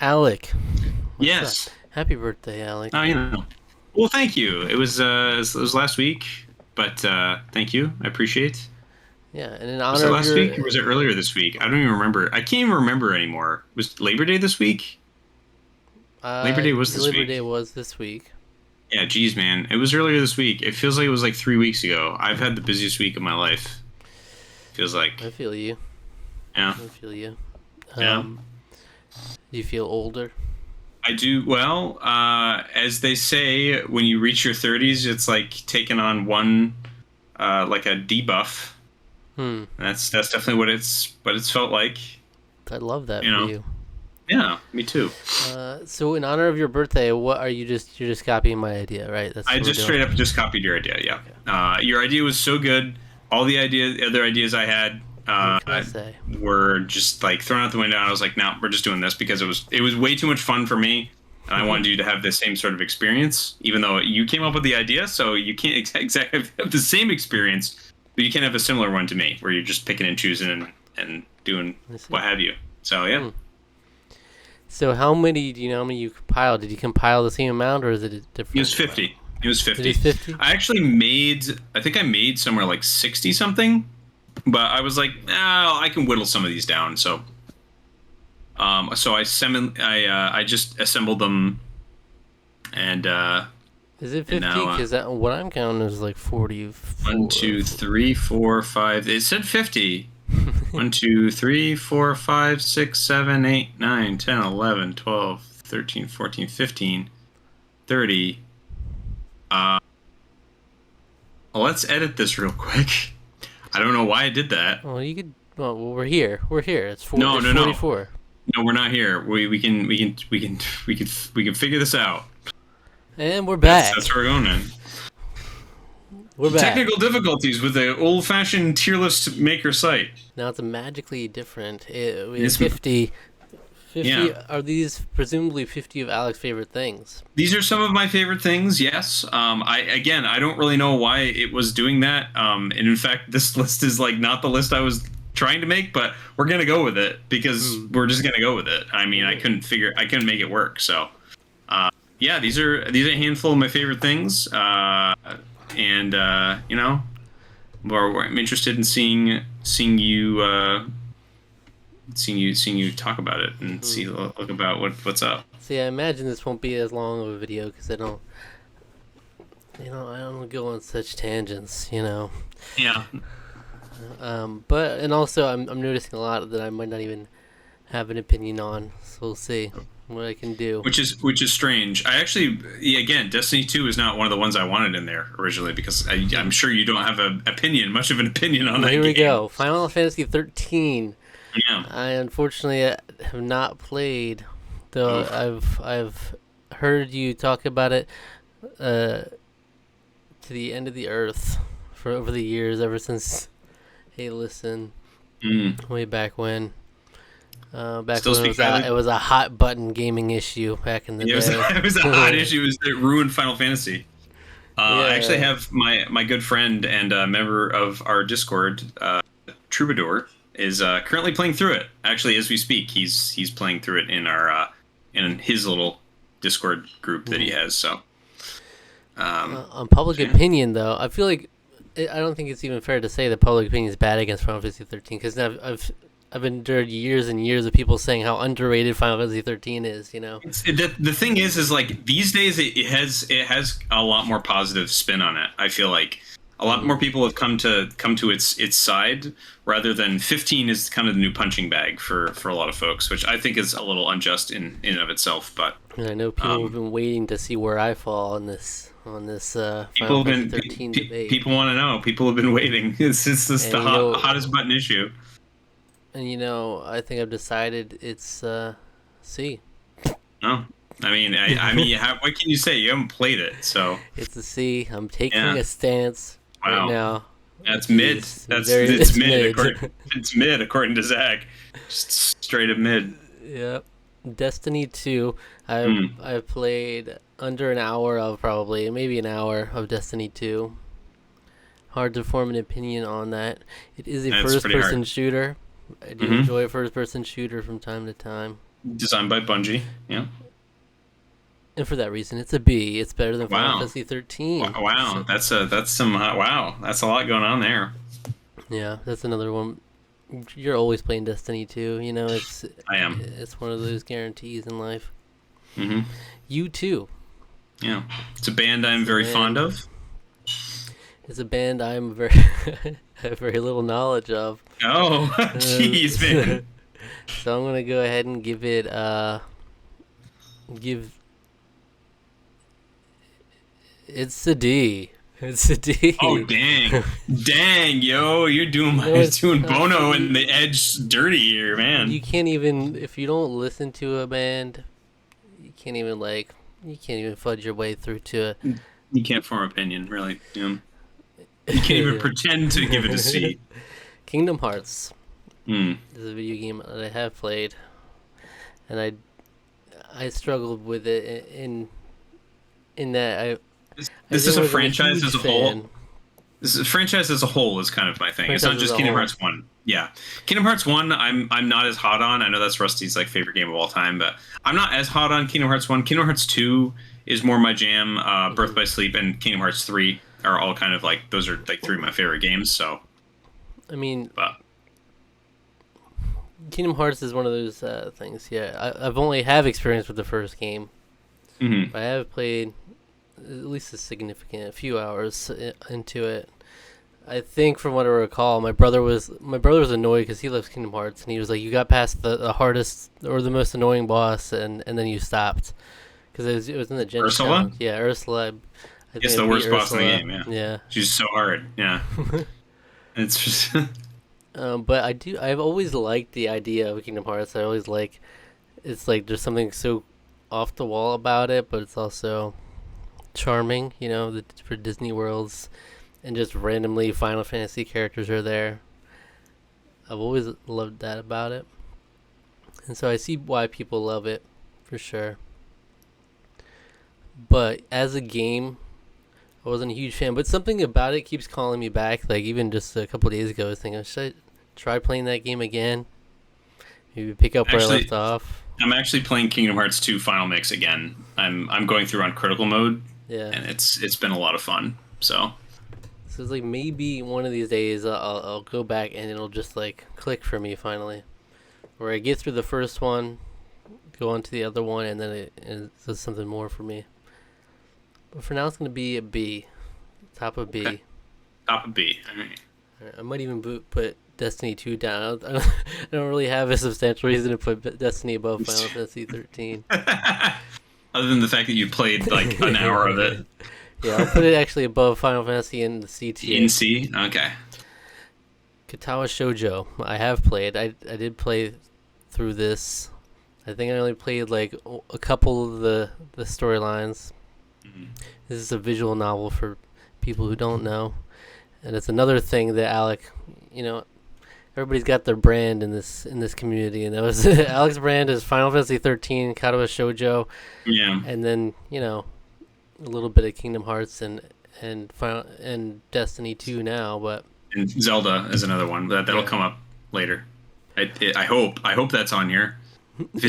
Alec. What's up? Yes. Happy birthday, Alec. Well, thank you. It was last week, but thank you. I appreciate. Yeah, and in Was honor it of last your week or was it earlier this week? I don't even remember. I can't even remember anymore. Was Labor Day this week? Labor Day was this Labor Day week. was this week. Yeah, geez, man. It was earlier this week. It feels like it was like 3 weeks ago. I've had the busiest week of my life. Feels like. I feel you. Yeah. I feel you. Yeah. Do you feel older? I do. Well, as they say, when you reach your 30s, it's like taking on one, like a debuff. Hmm. That's definitely what it's felt like. I love that You for know. you. Yeah, me too. So in honor of your birthday, what are you you're just copying my idea, right? That's I what we're just doing. straight up just copied your idea. Yeah. Your idea was so good. All the other ideas I had, What can I say? were just like thrown out the window. And I was like, no, we're just doing this because it was way too much fun for me, and I wanted you to have the same sort of experience. Even though you came up with the idea, so you can't exactly have the same experience, but you can have a similar one to me, where you're just picking and choosing and doing I see. what have you. So yeah. Hmm. So how many do you know? How many you compiled? Did you compile the same amount, or is it a different? It was 50. It was It 50. is 50. I think I made somewhere like 60 something, but I was like, I can whittle some of these down. So I just assembled them, and Is it and 50? now Because what I'm counting is like 40. 1, 2, 3, 4, 5. It said 50. 1, 2, 3, 4, 5, 6, 7, 8, 9, 10, 11, 12, 13, 14, 15, 30. Well, let's edit this real quick. I don't know why I did that. Well, you could. Well, we're here. We're here. It's No, It's no, no, 44. no. We're not here. We can figure this out. And we're That's back. that's where we're going in. We're back. Technical difficulties with the old-fashioned tier list maker site. Now it's a magically different. We have It's 50. 50 Yeah. Are these presumably 50 of Alec's favorite things? These are some of my favorite things. Yes. I don't really know why it was doing that. And in fact, this list is like not the list I was trying to make, but we're gonna go with it because we're just gonna go with it. I mean, I couldn't make it work. So, yeah, these are a handful of my favorite things. And I'm interested in seeing you talk about it and look about what's up. See, I imagine this won't be as long of a video because I don't go on such tangents. Yeah. But and also I'm noticing a lot that I might not even have an opinion on. So we'll see what I can do. Which is strange. I actually, again, Destiny 2 is not one of the ones I wanted in there originally because I'm sure you don't have much of an opinion on that Here we game. go. Final Fantasy 13. Yeah. I unfortunately have not played, though. I've heard you talk about it to the end of the earth for over the years, ever since Hey Listen, way back when. Back Still when speak highly? it was a hot button gaming issue back in the Yeah, day. it was a hot issue. It was that ruined Final Fantasy. I actually Yeah. have my good friend and member of our Discord, Troubadour, is currently playing through it. Actually, as we speak, he's playing through it in our in his little Discord group that he has. So, On public opinion, though, I feel like I don't think it's even fair to say that public opinion is bad against Final Fantasy 13 because I've endured years and years of people saying how underrated Final Fantasy 13 is. the thing is like these days it has a lot more positive spin on it. I feel like a lot more people have come to its side rather than 15 is kind of the new punching bag for a lot of folks, which I think is a little unjust in and of itself. But And I know people have been waiting to see where I fall on this people Final have Fantasy been 13 debate. people want to know. People have been waiting. It's just the hottest button issue. And I think I've decided it's C. No, I mean, what can you say? You haven't played it, so It's a C. I'm taking Yeah. a stance Wow. right now. that's mid. It's It's mid. mid. It's mid according to Zach. Just straight up mid. Yep. Destiny 2. I've played under an hour of probably maybe an hour of Destiny 2. Hard to form an opinion on that. It is a That's first pretty hard. person shooter. I do enjoy a first person shooter from time to time. Designed by Bungie. Yeah. And for that reason, it's a B. It's better than Final Wow. Fantasy 13. Wow. So, That's some wow. That's a lot going on there. yeah, that's another one. You're always playing Destiny 2. You know, I am. it's one of those guarantees in life. Hmm. You too. Yeah. It's a band I'm It's a very fond band. of. It's a band I'm very have very little knowledge of. Oh, jeez, man. So I'm gonna go ahead and give it's a D. It's a Oh, D. dang. Dang, yo, you're doing No, it's doing not. Bono and the Edge dirty here, man. You can't even if you don't listen to a band, you can't even you can't even fudge your way through to You can't form opinion, really. You can't even pretend to give it a C. Kingdom Hearts Hmm. is a video game that I have played, and I struggled with it in that I This is a wasn't franchise huge as a whole. fan. This is, franchise as a whole is kind of my thing. It's not Franchise as just a Kingdom whole. Hearts 1. Yeah. Kingdom Hearts 1 I'm not as hot on. I know that's Rusty's like favorite game of all time, but I'm not as hot on Kingdom Hearts 1. Kingdom Hearts 2 is more my jam. Birth by Sleep and Kingdom Hearts 3 are all kind of like those are like three of my favorite games, so I mean, but Kingdom Hearts is one of those things. Yeah, I've only have experience with the first game. mhm. I have played at least a few hours into it. I think from what I recall, my brother was annoyed because he loves Kingdom Hearts, and he was like, "You got past the hardest or the most annoying boss, and then you stopped because it was in the Gen Ursula? challenge." Yeah, Ursula. I think It's I the beat worst boss in the Ursula. game, yeah. Yeah. She's so hard. Yeah. It's just But I've always liked the idea of Kingdom Hearts. I always like. It's like there's something so off the wall about it, but it's also charming. You know, for Disney worlds, and just randomly Final Fantasy characters are there. I've always loved that about it, and so I see why people love it, for sure. But as a game, I wasn't a huge fan. But something about it keeps calling me back. Like even just a couple days ago, I was thinking, should I try playing that game again? Maybe pick up where I actually left off. I'm actually playing Kingdom Hearts 2 Final Mix again. I'm going through on critical mode Yeah. and it's been a lot of fun. So So it's like maybe one of these days I'll go back and it'll just like click for me finally, where I get through the first one, go on to the other one, and then it does something more for me. But for now, it's gonna be a B, top of B. Okay. Top of B. All right. I might even put Destiny 2 down. I don't really have a substantial reason to put Destiny above Final Fantasy 13. Other than the fact that you played like an hour of it Yeah, I'll put it actually above Final Fantasy in the C tier. in C. Okay. Katawa Shoujo. I have played. I did play through this. I think I only played like a couple of the storylines. Mhm. This is a visual novel for people who don't know, and it's another thing that Alec, you know, everybody's got their brand in this community, and that was Alec's brand is Final Fantasy 13, Katawa Shoujo, Yeah. and then a little bit of Kingdom Hearts and Destiny 2 now, but And Zelda is another one that'll Yeah. come up later. I hope that's on here. If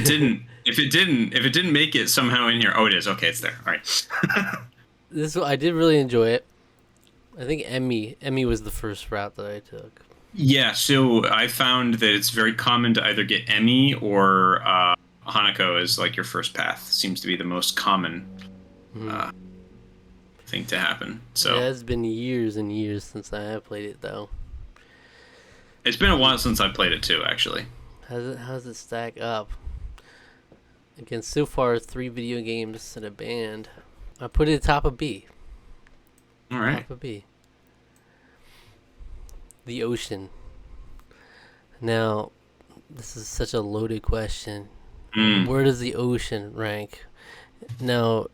it didn't make it somehow in here, oh, it is. Okay, it's there. All right. I did really enjoy it. I think Emmy was the first route that I took. Yeah, so I found that it's very common to either get Emmy or Hanako as like your first path. Seems to be the most common thing to happen. So It has been years and years since I have played it, though. it's been a while since I played it too, actually. How does it stack up? Again, so far 3 video games and a band. I put it at top of B. All right. Top of B. The ocean. Now, this is such a loaded question. Mm. Where does the ocean rank? Now,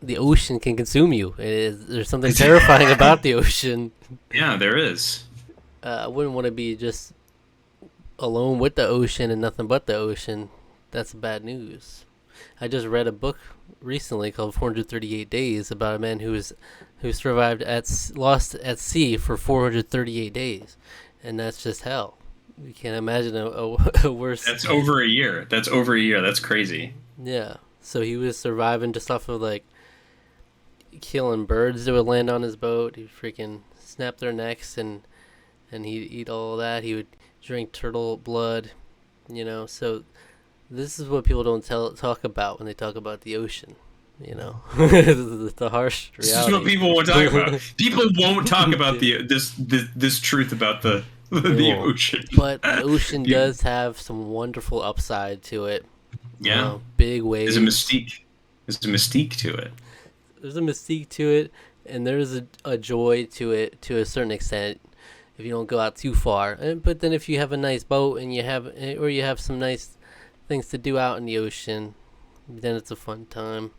the ocean can consume you. There's something terrifying about the ocean. Yeah, there is. I wouldn't want to be just alone with the ocean and nothing but the ocean. That's bad news. I just read a book recently called 438 Days about a man who survived lost at sea for 438 days, and that's just hell. You can't imagine a worse. That's over a year. That's over a year. That's crazy. Yeah. So he was surviving just off of like killing birds that would land on his boat. He'd freaking snap their necks and he'd eat all of that. He would drink turtle blood, you know. So this is what people don't talk about when they talk about the ocean. You know, the harsh reality. This is what people won't talk about. People won't talk about this truth about the ocean. But the ocean does have some wonderful upside to it. Yeah, you know, big waves. There's a mystique. There's a mystique to it. There's a mystique to it, and there's a joy to it to a certain extent. If you don't go out too far, but then if you have a nice boat and you have some nice things to do out in the ocean, then it's a fun time.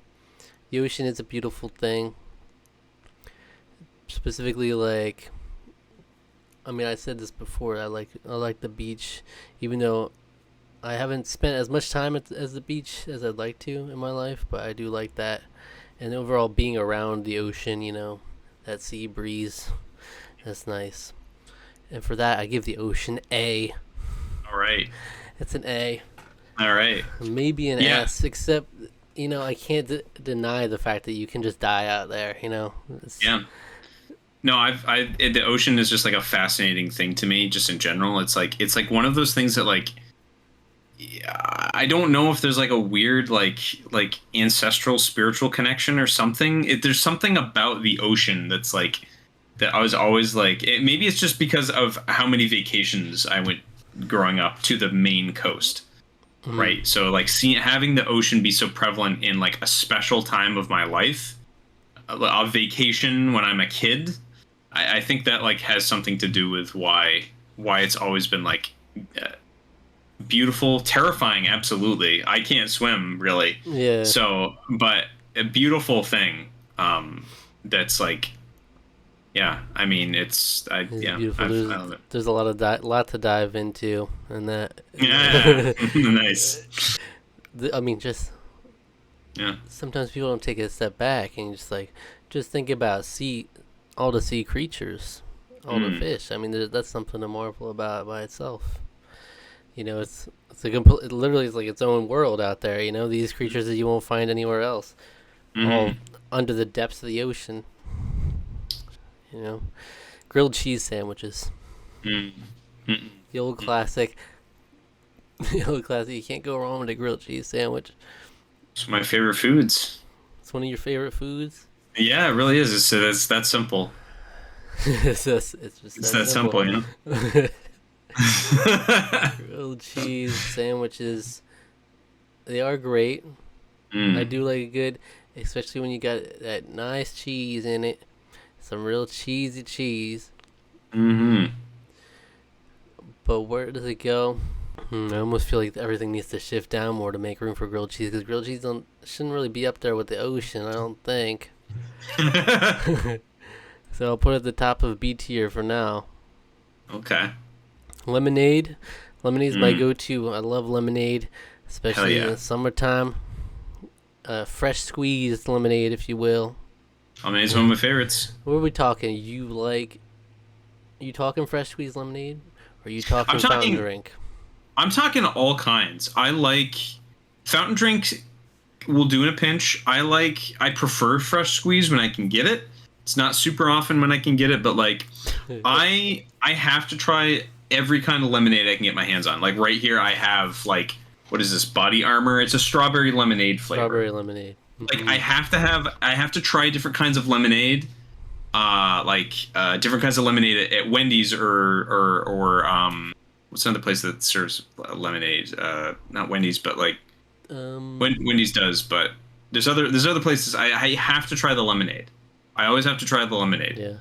The ocean is a beautiful thing. Specifically, like, I mean, I said this before. I like the beach, even though I haven't spent as much time as the beach as I'd like to in my life. But I do like that, and overall being around the ocean, you know, that sea breeze, that's nice. And for that, I give the ocean A. All right. It's an A. All right. Maybe an S, except, you know, I can't deny the fact that you can just die out there, you know? Yeah. No, the ocean is just like a fascinating thing to me, just in general. It's like one of those things that like, I don't know if there's like a weird like ancestral spiritual connection or something. There's something about the ocean that's like, that I was always like, maybe it's just because of how many vacations I went growing up to the main coast, right? So like having the ocean be so prevalent in like a special time of my life, a vacation when I'm a kid, I think that like has something to do with why it's always been like beautiful, terrifying. Absolutely, I can't swim really. Yeah. So, but a beautiful thing. That's like. Yeah, I mean it's beautiful. I love it. There's a lot to dive into, and that. Yeah, nice. I mean, just. Yeah. Sometimes people don't take a step back and just think about all the sea creatures, all the fish. I mean, that's something to marvel about by itself. You know, it's literally it's like its own world out there. You know, these creatures that you won't find anywhere else, all under the depths of the ocean. You know, grilled cheese sandwiches. The old classic. The old classic. You can't go wrong with a grilled cheese sandwich. It's my favorite foods. It's one of your favorite foods? Yeah, it really is. It's that simple. It's that simple, you know? Grilled cheese sandwiches. They are great. I do like it good, especially when you got that nice cheese in it. Some real cheesy cheese. But where does it go? I almost feel like everything needs to shift down more to make room for grilled cheese, because grilled cheese shouldn't really be up there with the ocean, I don't think. So I'll put it at the top of B tier for now. Okay. Lemonade. Lemonade's my go-to. I love lemonade, especially in the summertime. Fresh squeezed lemonade, if you will. Lemonade's one of my favorites. What are we talking? You talking fresh squeezed lemonade? Or are you talking fountain drink? I'm talking all kinds. I like fountain drink. Will do in a pinch. I prefer fresh squeeze when I can get it. It's not super often when I can get it, but like I have to try every kind of lemonade I can get my hands on. Like right here I have like, what is this, Body Armor? It's a strawberry lemonade flavor. Strawberry lemonade. Like I have to try different kinds of lemonade. Different kinds of lemonade at Wendy's or what's another place that serves lemonade? Not Wendy's, but like Wendy's does, but there's other places. I have to try the lemonade. I always have to try the lemonade. Yeah.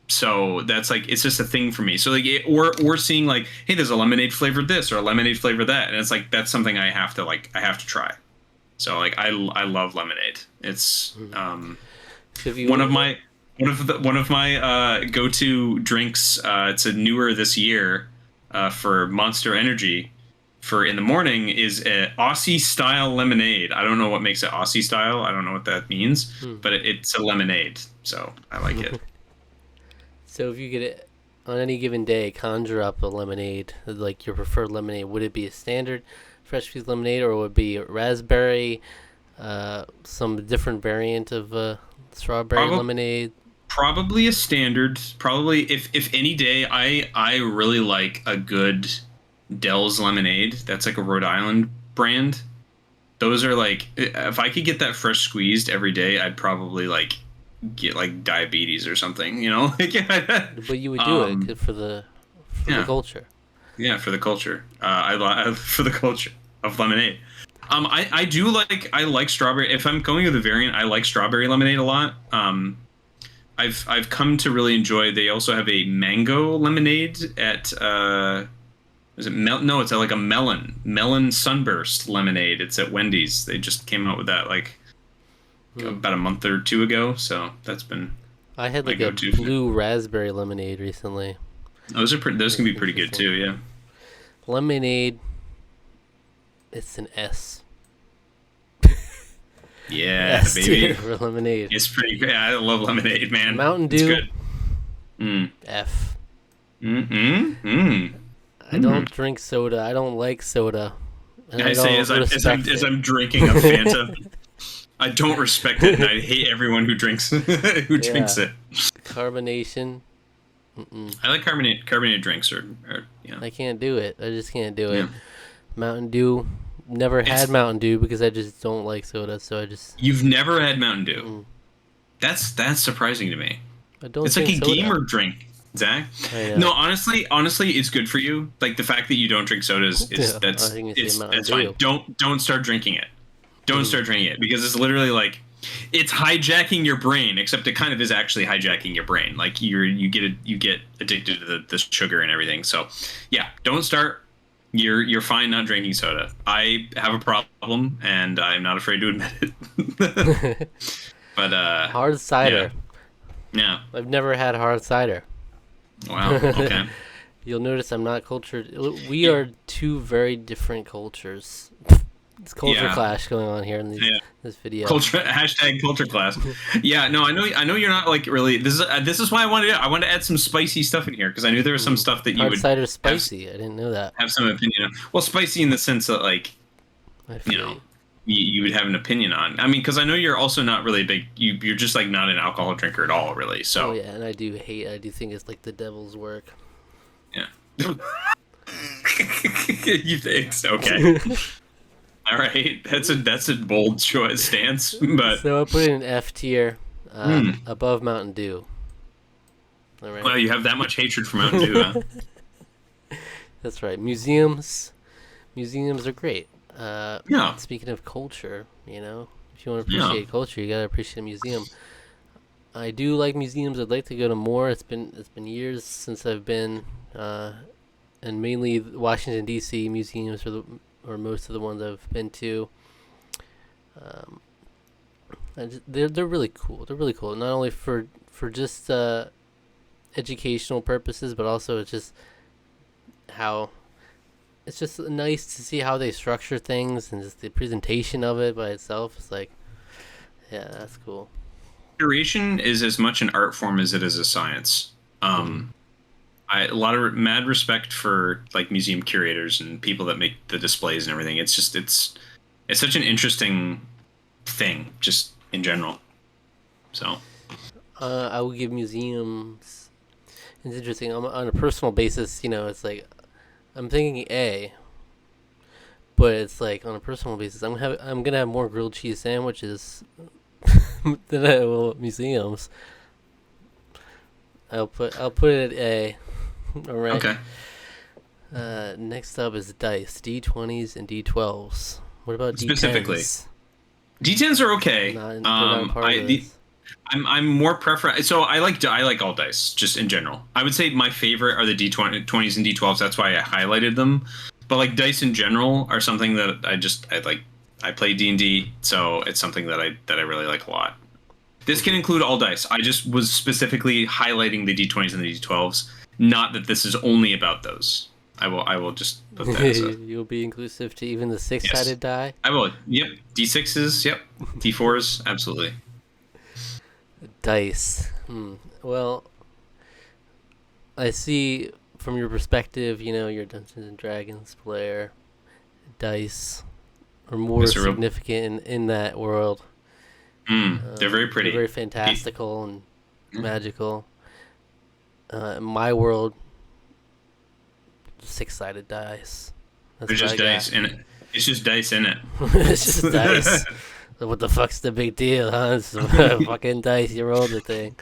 So that's like, it's just a thing for me. So like, we're seeing like, hey, there's a lemonade flavored this or a lemonade flavored that, and it's like that's something I have to try. So like, I love lemonade. It's one of my go-to drinks. It's a newer this year for Monster Energy. For in the morning is a Aussie style lemonade. I don't know what makes it Aussie style. I don't know what that means, but it's a lemonade, so I like it. So if you could on any given day, conjure up a lemonade, like your preferred lemonade, would it be a standard fresh squeezed lemonade, or would it be raspberry, some different variant of strawberry Probably lemonade? probably a standard. Probably if any day I really like a good Dell's lemonade. That's like a Rhode Island brand. Those are like if I could get that fresh squeezed every day, I'd probably like get like diabetes or something, you know? But you would do um it for the yeah. culture. Yeah, for the culture. For the culture of lemonade. I like strawberry. If I'm going with a variant, I like strawberry lemonade a lot. I've come to really enjoy. They also have a mango lemonade at is it no? It's like a melon sunburst lemonade. It's at Wendy's. They just came out with that like about a month or two ago. So that's been I had my like a go-to. blue raspberry lemonade recently. Those can That's be pretty good interesting. too. Yeah. Lemonade, it's an S. Yeah, S tier baby. for lemonade. It's pretty great. I love lemonade, man. Mountain It's Dew, good. Mm. F. Mm. I don't drink soda. I don't like soda. And I I say don't as I'm respect as it. I'm drinking a Fanta, I don't respect it, and I hate everyone who drinks drinks Yeah. it. Carbonation. I like carbonated drinks, or yeah, I can't do it. I just can't do yeah. it. Mountain Dew. Never It's had Mountain Dew because I just don't like soda. So I just. You've never had Mountain Dew. Mm, That's surprising to me. I don't It's like drink a soda. gamer drink, Zach. I know. No, honestly, it's good for you. Like the fact that you don't drink sodas is Yeah, I that's think it's it's Mountain that's fine. Dew. Don't start drinking it. Don't start drinking it because it's literally like it's hijacking your brain. Except it kind of is actually hijacking your brain. Like you get addicted to the sugar and everything. So yeah, don't start. You're fine not drinking soda. I have a problem and I'm not afraid to admit it. But Hard cider. yeah. I've never had hard cider. Wow. Okay. You'll notice I'm not cultured. We are two very different cultures. It's culture Yeah. clash going on here in Yeah. this video. Culture #culture class. Yeah, no, I know you're not like really. This is why I wanted to add some spicy stuff in here because I knew there was some stuff that you Hard would cider spicy. I didn't know that. have some opinion on. Well, spicy in the sense that like I you feel know you. you would have an opinion on. I mean, because I know you're also not really big. You're just like not an alcohol drinker at all, really. So Oh yeah, and I do think it's like the devil's work. yeah. You think so? Okay. All right. That's a bold choice stance, but So I put it in F tier, above Mountain Dew. All right. well, you have that much hatred for Mountain Dew. Huh? That's right. Museums are great. Yeah. Speaking of culture, if you want to appreciate culture, you gotta appreciate a museum. I do like museums. I'd like to go to more. It's been years since I've been, and mainly Washington D.C. museums or most of the ones I've been to. They're really cool. They're really cool. Not only for just educational purposes, but also it's just nice to see how they structure things and just the presentation of it by itself. It's like, yeah, that's cool. Curation is as much an art form as it is a science. A lot of mad respect for like museum curators and people that make the displays and everything. It's just it's such an interesting thing, just in general. So I would give museums. It's interesting on a personal basis. It's like I'm thinking A, but it's like on a personal basis, I'm gonna have more grilled cheese sandwiches than I will at museums. I'll put it at A. All right. okay. Next up is dice, D20s and D12s. What about Specifically. D10s? D10s are okay. They're not part of this. I'm more so I like all dice just in general. I would say my favorite are the D20s and D12s. That's why I highlighted them. But like dice in general are something that I like. I play D&D, so it's something that I really like a lot. This can include all dice. I just was specifically highlighting the D20s and the D12s. Not that this is only about those. I will just put that as a, You'll be inclusive to even the six-sided die. I will. Yep. D6s. Yep. D4s. Absolutely. Dice. Well, I see from your perspective, you're a Dungeons and Dragons player. Dice are more Yes, they're real. significant in that world. They're very pretty. They're very fantastical and Yeah. magical. In my world, 6-sided dice. That's There's what just I dice in it. It's just dice in it. It's just dice. What the fuck's the big deal, huh? It's fucking dice. You rolled the thing.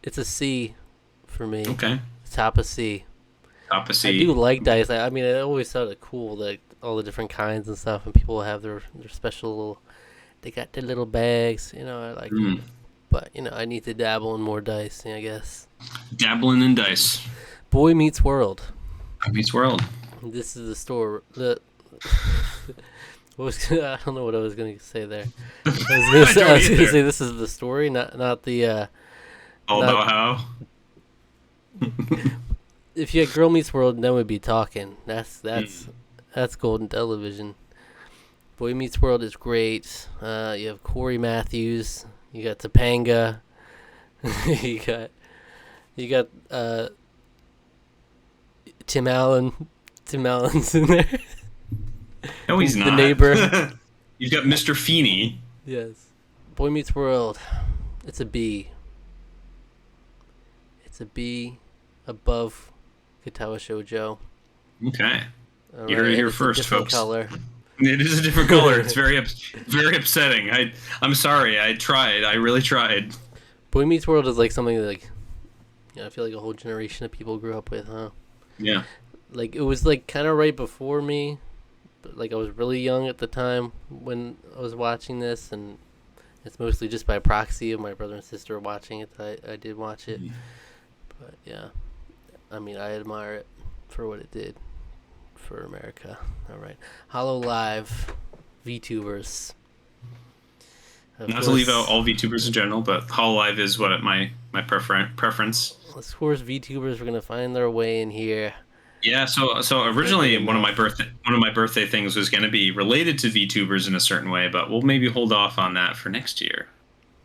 It's a C for me. Okay. Top of C. Top of I C. do like dice. I mean, it always sounded cool, like all the different kinds and stuff, and people have their special little. They got their little bags, I like. But I need to dabble in more dice, I guess. Dabbling in dice. Boy Meets World. Boy Meets World. This is the store. I don't know what I was gonna say there. I was gonna say this is the story, not the. All about how. If you had Girl Meets World, then we'd be talking. That's golden television. Boy Meets World is great. You have Corey Matthews. You got Topanga. you got Tim Allen. Tim Allen's in there. No, he's not. The neighbor. You've got Mr. Feeney. Yes. Boy Meets World. It's a B. It's a B above Katawa Shoujo. Okay. All you heard it here first, different folks. Color. It is a different color. It's very upsetting. I'm sorry. I tried. I really tried. Boy Meets World is like something that, like, I feel like a whole generation of people grew up with, huh? Yeah. Like, it was like kind of right before me, but like I was really young at the time when I was watching this, and it's mostly just by proxy of my brother and sister watching it that I did watch it. But yeah, I mean, I admire it for what it did for America. All right, Hollow Live, VTubers. Not to leave out all VTubers in general, but Hololive is what my preference. Of course, VTubers are gonna find their way in here. Yeah, so originally one of my birthday things was going to be related to VTubers in a certain way, but we'll maybe hold off on that for next year.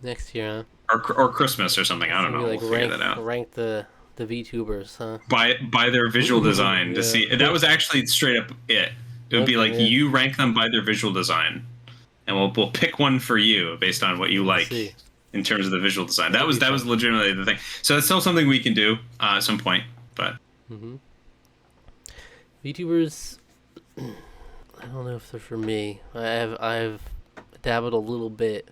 Next year, huh? Or Christmas or something. I don't know. Like we'll figure that out. Rank the VTubers, huh? By their visual design to see. That was actually straight up it. It would be like you rank them by their visual design, and we'll pick one for you based on what you like in terms of the visual design. That was legitimately the thing. So it's still something we can do at some point, but. Mm-hmm. VTubers, I don't know if they're for me. I've dabbled a little bit,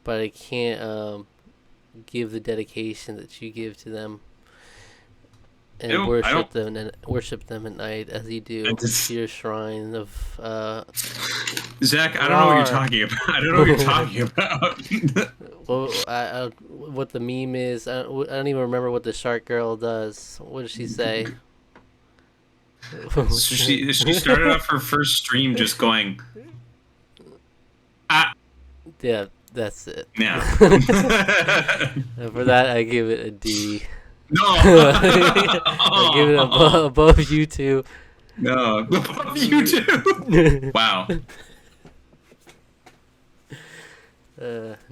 but I can't give the dedication that you give to them and worship them at night as you do to your shrine of. Zach, I don't know what you're talking about. I don't know what you're talking about. Well, what the meme is, I don't even remember what the shark girl does. What does she say? She started off her first stream just going, Yeah, that's it. Yeah. For that, I give it a D. No. I give it above you two. No, above you two. Wow.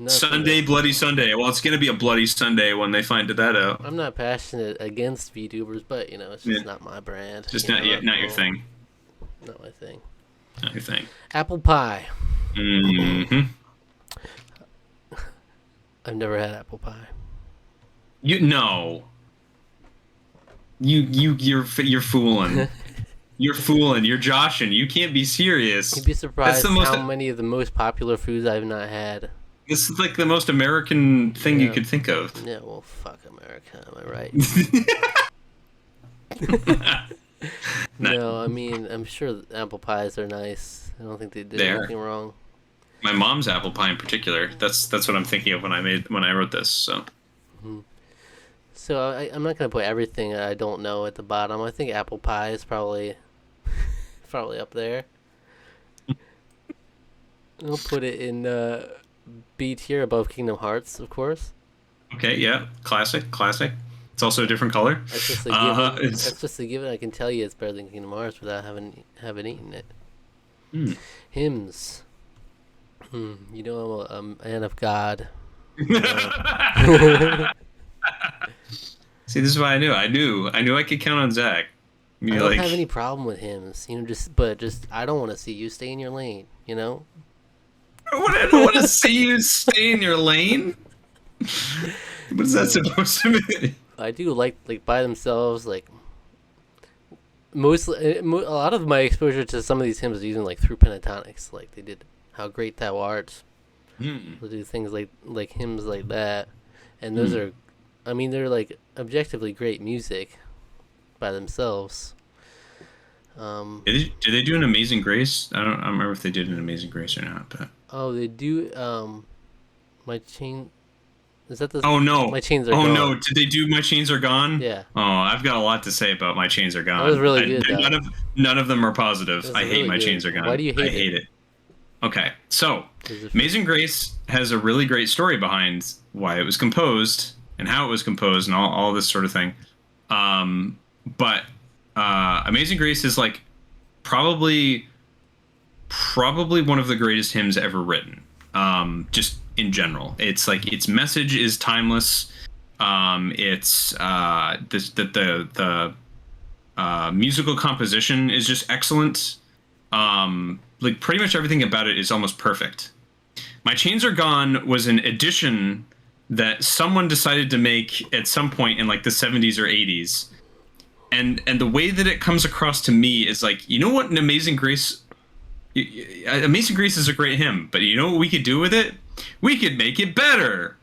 Sunday, Bloody Sunday. Well, it's gonna be a Bloody Sunday when they find that out. I'm not passionate against VTubers, but it's just not my brand. Just not your thing. Not my thing. Not your thing. Apple pie. Mm-hmm. I've never had apple pie. You're fooling. You're fooling. You're joshing. You can't be serious. You'd be surprised how many of the most popular foods I've not had. This is like the most American thing you could think of. Yeah, well, fuck America. Am I right? No, I mean, I'm sure apple pies are nice. I don't think they did anything wrong. My mom's apple pie in particular. That's what I'm thinking of when I wrote this. So. Mm-hmm. So I'm not gonna put everything I don't know at the bottom. I think apple pie is probably up there. I'll put it in B tier above Kingdom Hearts, of course. Okay, yeah, classic. It's also a different color. That's just a given. That's just a given. I can tell you it's better than Kingdom Hearts without having eaten it. Hymns. I'm a man of God. See, this is what I knew. I could count on Zach. I Be don't like, have any problem with hymns, but I don't want to see you stay in your lane, you know? I don't want to see you stay in your lane. What is that supposed to mean? I do like by themselves, like mostly a lot of my exposure to some of these hymns is even like through pentatonics, like they did "How Great Thou Art." They'll do things like hymns like that, and those are, I mean, they're like objectively great music by themselves. Did they do an Amazing Grace? I don't remember if they did an Amazing Grace or not. But Oh, they do. My chain. Is that the? oh no! My chains are Oh gone. no! Did they do My Chains Are Gone? Yeah. Oh, I've got a lot to say about My Chains Are Gone. That was really good, though. None of them are positive. I hate really My good. Chains Are Gone. Why do you hate I it? hate it. Okay, so Is it- Amazing Grace has a really great story behind why it was composed and how it was composed and all this sort of thing. But Amazing Grace is like probably one of the greatest hymns ever written. Just in general, it's like its message is timeless. It's the musical composition is just excellent. Like pretty much everything about it is almost perfect. My Chains Are Gone was an addition that someone decided to make at some point in like the 70s or 80s. And the way that it comes across to me is like, you know what, an Amazing Grace is a great hymn, but you know what we could do with it? We could make it better.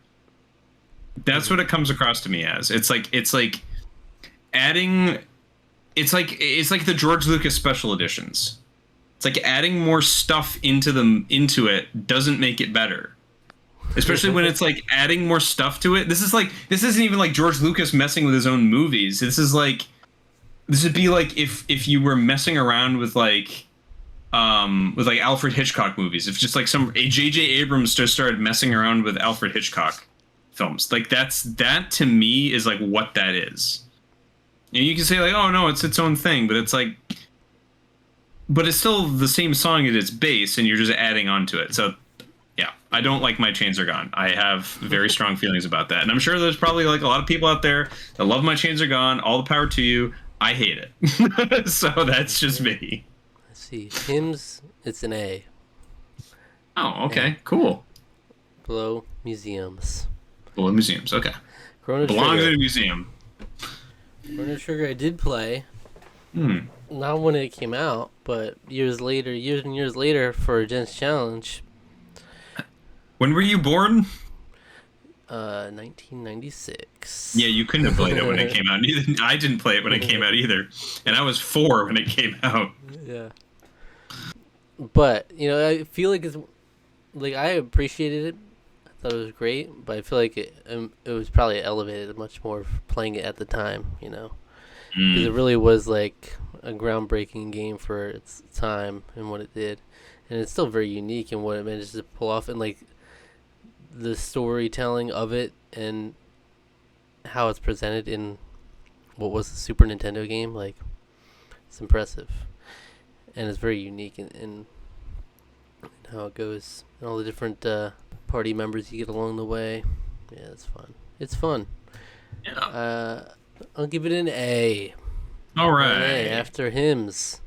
That's what it comes across to me as. It's like adding, it's like the George Lucas special editions. It's like adding more stuff into it doesn't make it better. Especially when it's like adding more stuff to it. This isn't even like George Lucas messing with his own movies. This would be like if you were messing around with like Alfred Hitchcock movies. If just like J.J. Abrams just started messing around with Alfred Hitchcock films. Like that to me is like what that is. And you can say like, oh no, it's its own thing, but it's like, but it's still the same song at its base, and you're just adding on to it. So yeah, I don't like My Chains Are Gone. I have very strong feelings about that, and I'm sure there's probably like a lot of people out there that love My Chains Are Gone. All the power to you. I hate it. So that's just me. Let's see. Hymns. It's an A. Oh, okay, cool. Below museums. Below museums, okay. Chrono Belongs Trigger. in a museum. Chrono Trigger I did play. Not when it came out, but years and years later for a Gents Challenge. When were you born? 1996. Yeah, you couldn't have played it when it came out. Neither I didn't play it when it came out either, and I was 4 when it came out. Yeah. But I feel like it's like I appreciated it. I thought it was great, but I feel like it was probably elevated much more playing it at the time. Because it really was like a groundbreaking game for its time and what it did, and it's still very unique in what it manages to pull off, and like the storytelling of it and how it's presented in what was the Super Nintendo game. Like, it's impressive, and it's very unique in how it goes and all the different party members you get along the way. Yeah, it's fun. It's fun. Yeah. I'll give it an A. All right. An A after hymns.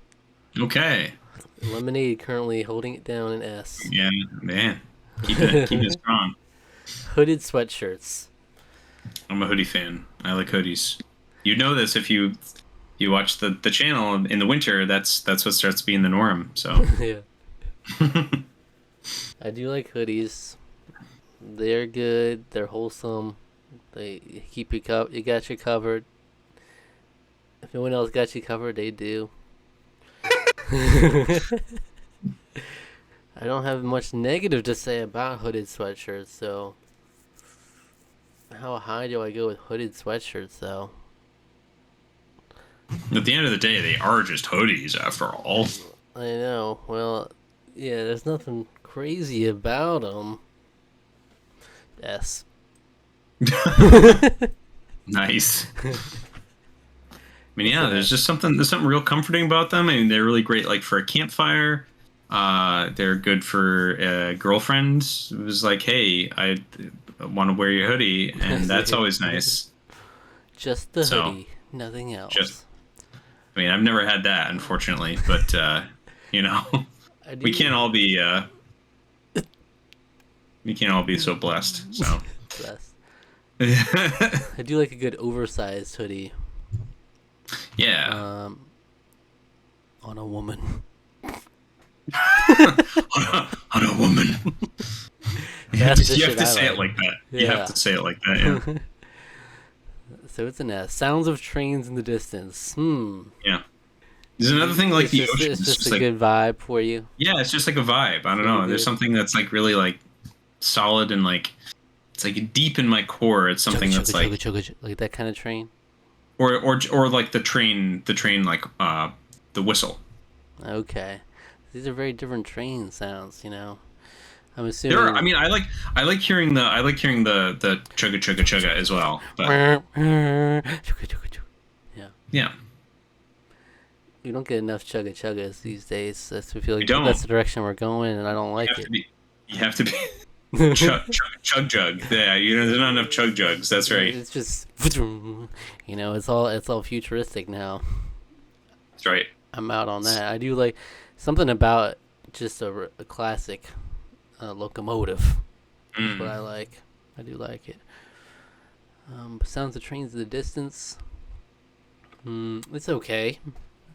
Okay. Lemonade currently holding it down in S. Yeah, man. Keeping it strong. Hooded sweatshirts. I'm a hoodie fan. I like hoodies. You know this if you watch the channel in the winter. That's what starts being the norm. So Yeah. I do like hoodies. They're good. They're wholesome. They keep you you got you covered. If no one else got you covered, they do. I don't have much negative to say about hooded sweatshirts, so how high do I go with hooded sweatshirts, though? at the end of the day, they are just hoodies after all. I know. Well, yeah, there's nothing crazy about them. S. Nice. I mean, yeah, there's something real comforting about them. I mean, they're really great, like for a campfire. They're good for a girlfriend who's like, "Hey, I want to wear your hoodie," and that's always nice. Just the So, hoodie, nothing else. just, I mean, I've never had that, unfortunately, but you know, we can't all be so blessed. So, Bless. yeah, I do like a good oversized hoodie. On a woman. on a woman. You have That's the to shit I say it like. like that. You Yeah. have to say it like that. Yeah. So it's an S. Sounds of trains in the distance. Yeah. There's another thing like the ocean. It's just a like, good vibe for you. yeah, it's just like a vibe. I don't know. There's something that's like really like solid and like it's like deep in my core. It's something that's like like that kind of train. or like the train like the whistle. Okay, these are very different train sounds. I'm assuming. There are, I mean, I like hearing the chugga chugga chugga as well. But yeah. Yeah. We don't get enough chugga chuggas these days. I feel like don't. that's the direction we're going, and I don't like it. You have to be chug jug. Yeah, there's not enough chug jugs. That's right. It's just, it's all futuristic now. That's right. I'm out on that. I do like something about just a classic locomotive. That's what I like. I do like it. Sounds of trains in the distance. It's okay.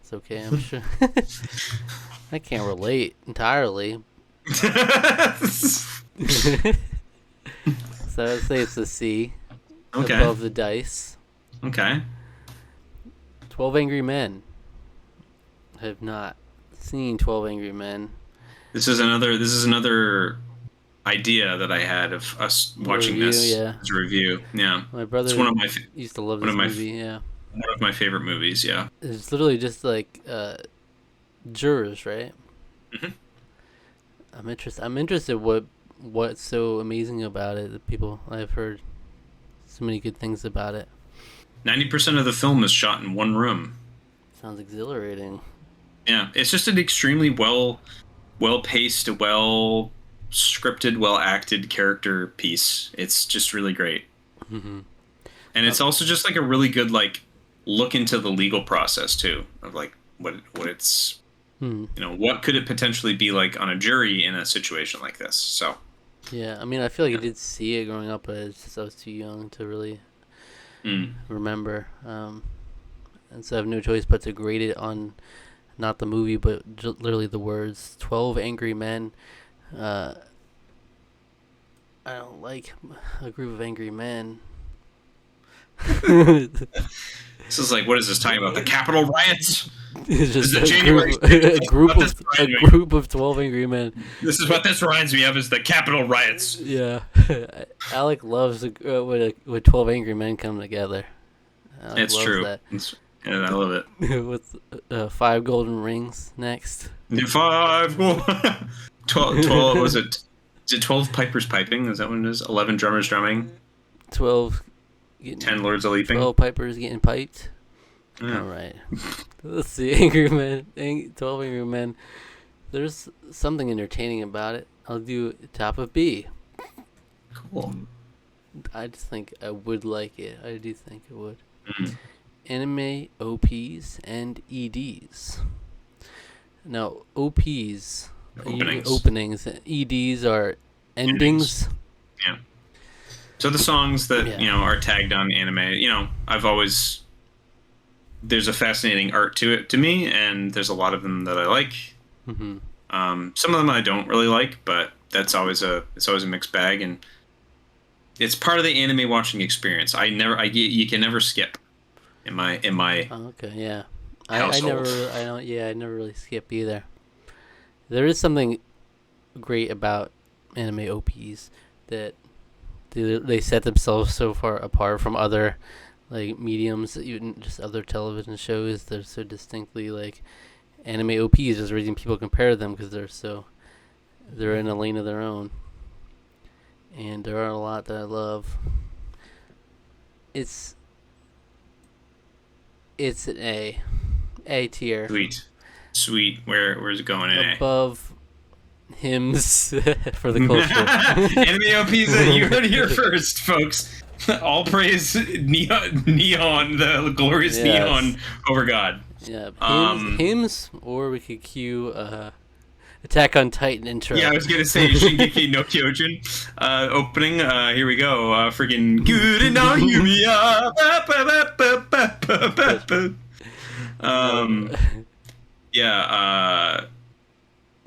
It's okay, I'm sure. I can't relate entirely. So I'd say it's a C. Okay. Above the dice. Okay. 12 Angry Men. I have not seen 12 Angry Men. This is another idea that I had of us watching this as a review. Yeah. My brother used to love this movie, yeah. One of my favorite movies, yeah. It's literally just like jurors, right? Mhm. I'm interested what's so amazing about it. The people I've heard so many good things about it. 90% of the film is shot in one room. Sounds exhilarating. Yeah, it's just an extremely well paced, well scripted, well acted character piece. It's just really great. Mm-hmm. And it's also just like a really good like look into the legal process too, of like what it's what could it potentially be like on a jury in a situation like this. So yeah, I mean, I feel like I did see it growing up, but it's just I was too young to really remember, and so I have no choice but to grade it on not the movie, but literally the words. 12 Angry Men. I don't like a group of angry men. This is like, what is this talking about? The Capitol riots? It's just a group of 12 angry men. This is what this reminds me of: is the Capitol riots. Yeah, Alec loves when 12 angry men come together. It's true. And I love it. With 5 golden rings next. 5 12 was it? Is it 12 pipers piping? Is that what it is? 11 drummers drumming. 12. 10 lords a leaping. 12 pipers getting piped. Yeah. All right. Let's see. Angry Men. 12 Angry Men. There's something entertaining about it. I'll do top of B. Cool. I just think I would like it. I do think it would. Mm-hmm. Anime OPs and EDs. Now, OPs openings. EDs are endings. Yeah. So the songs that are tagged on anime, there's a fascinating art to it to me, and there's a lot of them that I like. Mm-hmm. Some of them I don't really like, but it's always a mixed bag, and it's part of the anime watching experience. You can never skip in my. Oh, okay, yeah. I never really skip either. There is something great about anime OPs that they set themselves so far apart from other like mediums, even just other television shows. They're so distinctly like anime OPs. There's a reason people compare them because they're in a lane of their own, and there are a lot that I love. It's an A tier. Sweet. Where's it going? In above hymns for the culture. Anime OPs that you heard here first, folks. All praise neon, the glorious Yes. neon over God. Yeah, Um, hymns, or we could cue Attack on Titan intro. yeah, I was gonna say Shingeki no Kyojin opening. Here we go. Freaking good no Yumiya. No. Yeah.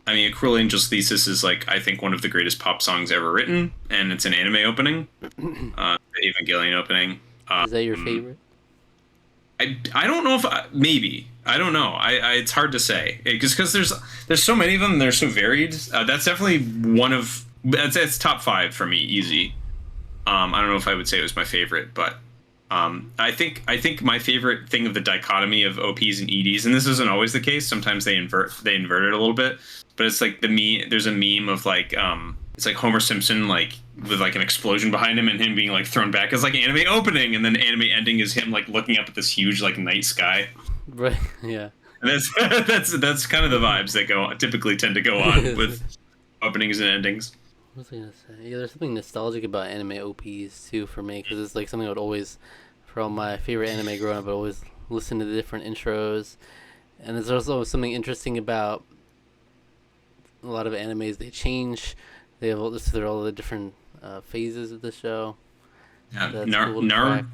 I mean, A Cruel Angel's Thesis is like I think one of the greatest pop songs ever written, and it's an anime opening, the Evangelion opening. Is that your favorite? I don't know if maybe I don't know. It's hard to say because there's so many of them. And they're so varied. That's definitely one of that's top 5 for me, easy. I don't know if I would say it was my favorite, but I think my favorite thing of the dichotomy of OPs and EDs, and this isn't always the case. Sometimes they invert it a little bit, but it's like there's a meme of like it's like Homer Simpson like with like an explosion behind him and him being like thrown back as like anime opening, and then anime ending is him like looking up at this huge like night sky. Right. Yeah. And that's kind of the vibes that typically tend to go on with openings and endings. What was I gonna say? Yeah, there's something nostalgic about anime OPs too for me, because it's like something I would always, from my favorite anime growing up, I'd always listen to the different intros, and there's also something interesting about a lot of animes. They change. They have all the different phases of the show. Yeah, That's cool to track.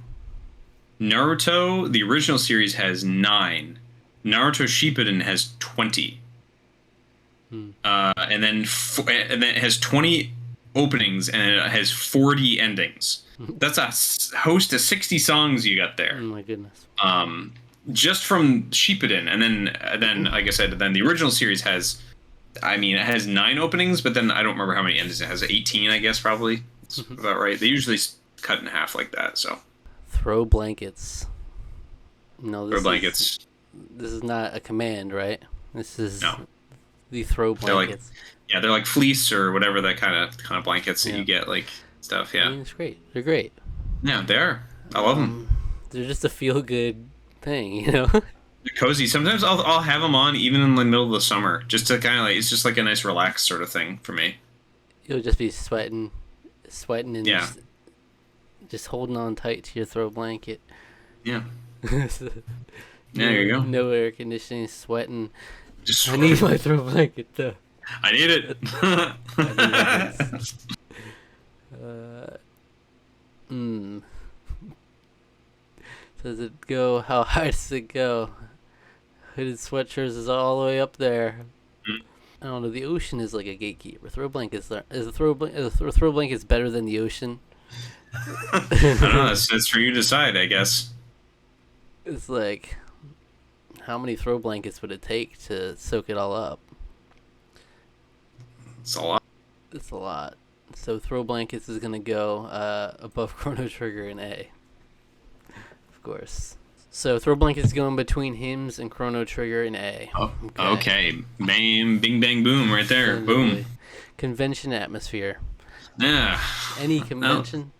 Naruto, the original series has 9. Naruto Shippuden has 20. And then it has 20 openings and it has 40 endings. That's a host of 60 songs you got there. Oh my goodness. Just from Shippuden, and then like I said, then the original series has, I mean, it has 9 openings, but then I don't remember how many endings it has. 18, I guess, probably. That's about right. They usually cut in half like that. So Throw blankets. No, throw blankets. This is not a command, right? This is No. the throw blankets. They're like fleece or whatever that kind of blankets that you get, like stuff. Yeah, I mean, it's great. They're great. yeah, they are. I love them. They're just a feel good thing, you know. They're cozy. Sometimes I'll have them on even in the middle of the summer, just to kind of like, it's just like a nice relaxed sort of thing for me. You'll just be sweating, and Yeah. just holding on tight to your throw blanket. Yeah. There you go. No air conditioning, sweating. Just I need my throw blanket though. I need it. Does it go? How high does it go? Hooded sweatshirts is all the way up there. I don't know. The ocean is like a gatekeeper. Throw blankets is a throw blankets better than the ocean? I don't know. That's for you to decide, I guess. It's like, how many throw blankets would it take to soak it all up? It's a lot. It's a lot. So throw blankets is gonna go above Chrono Trigger in A. Of course. So throw blankets going between hymns and Chrono Trigger in A. Oh, okay. Bang, bing, bang, boom, right there. Boom. Convention atmosphere. Yeah. Any convention?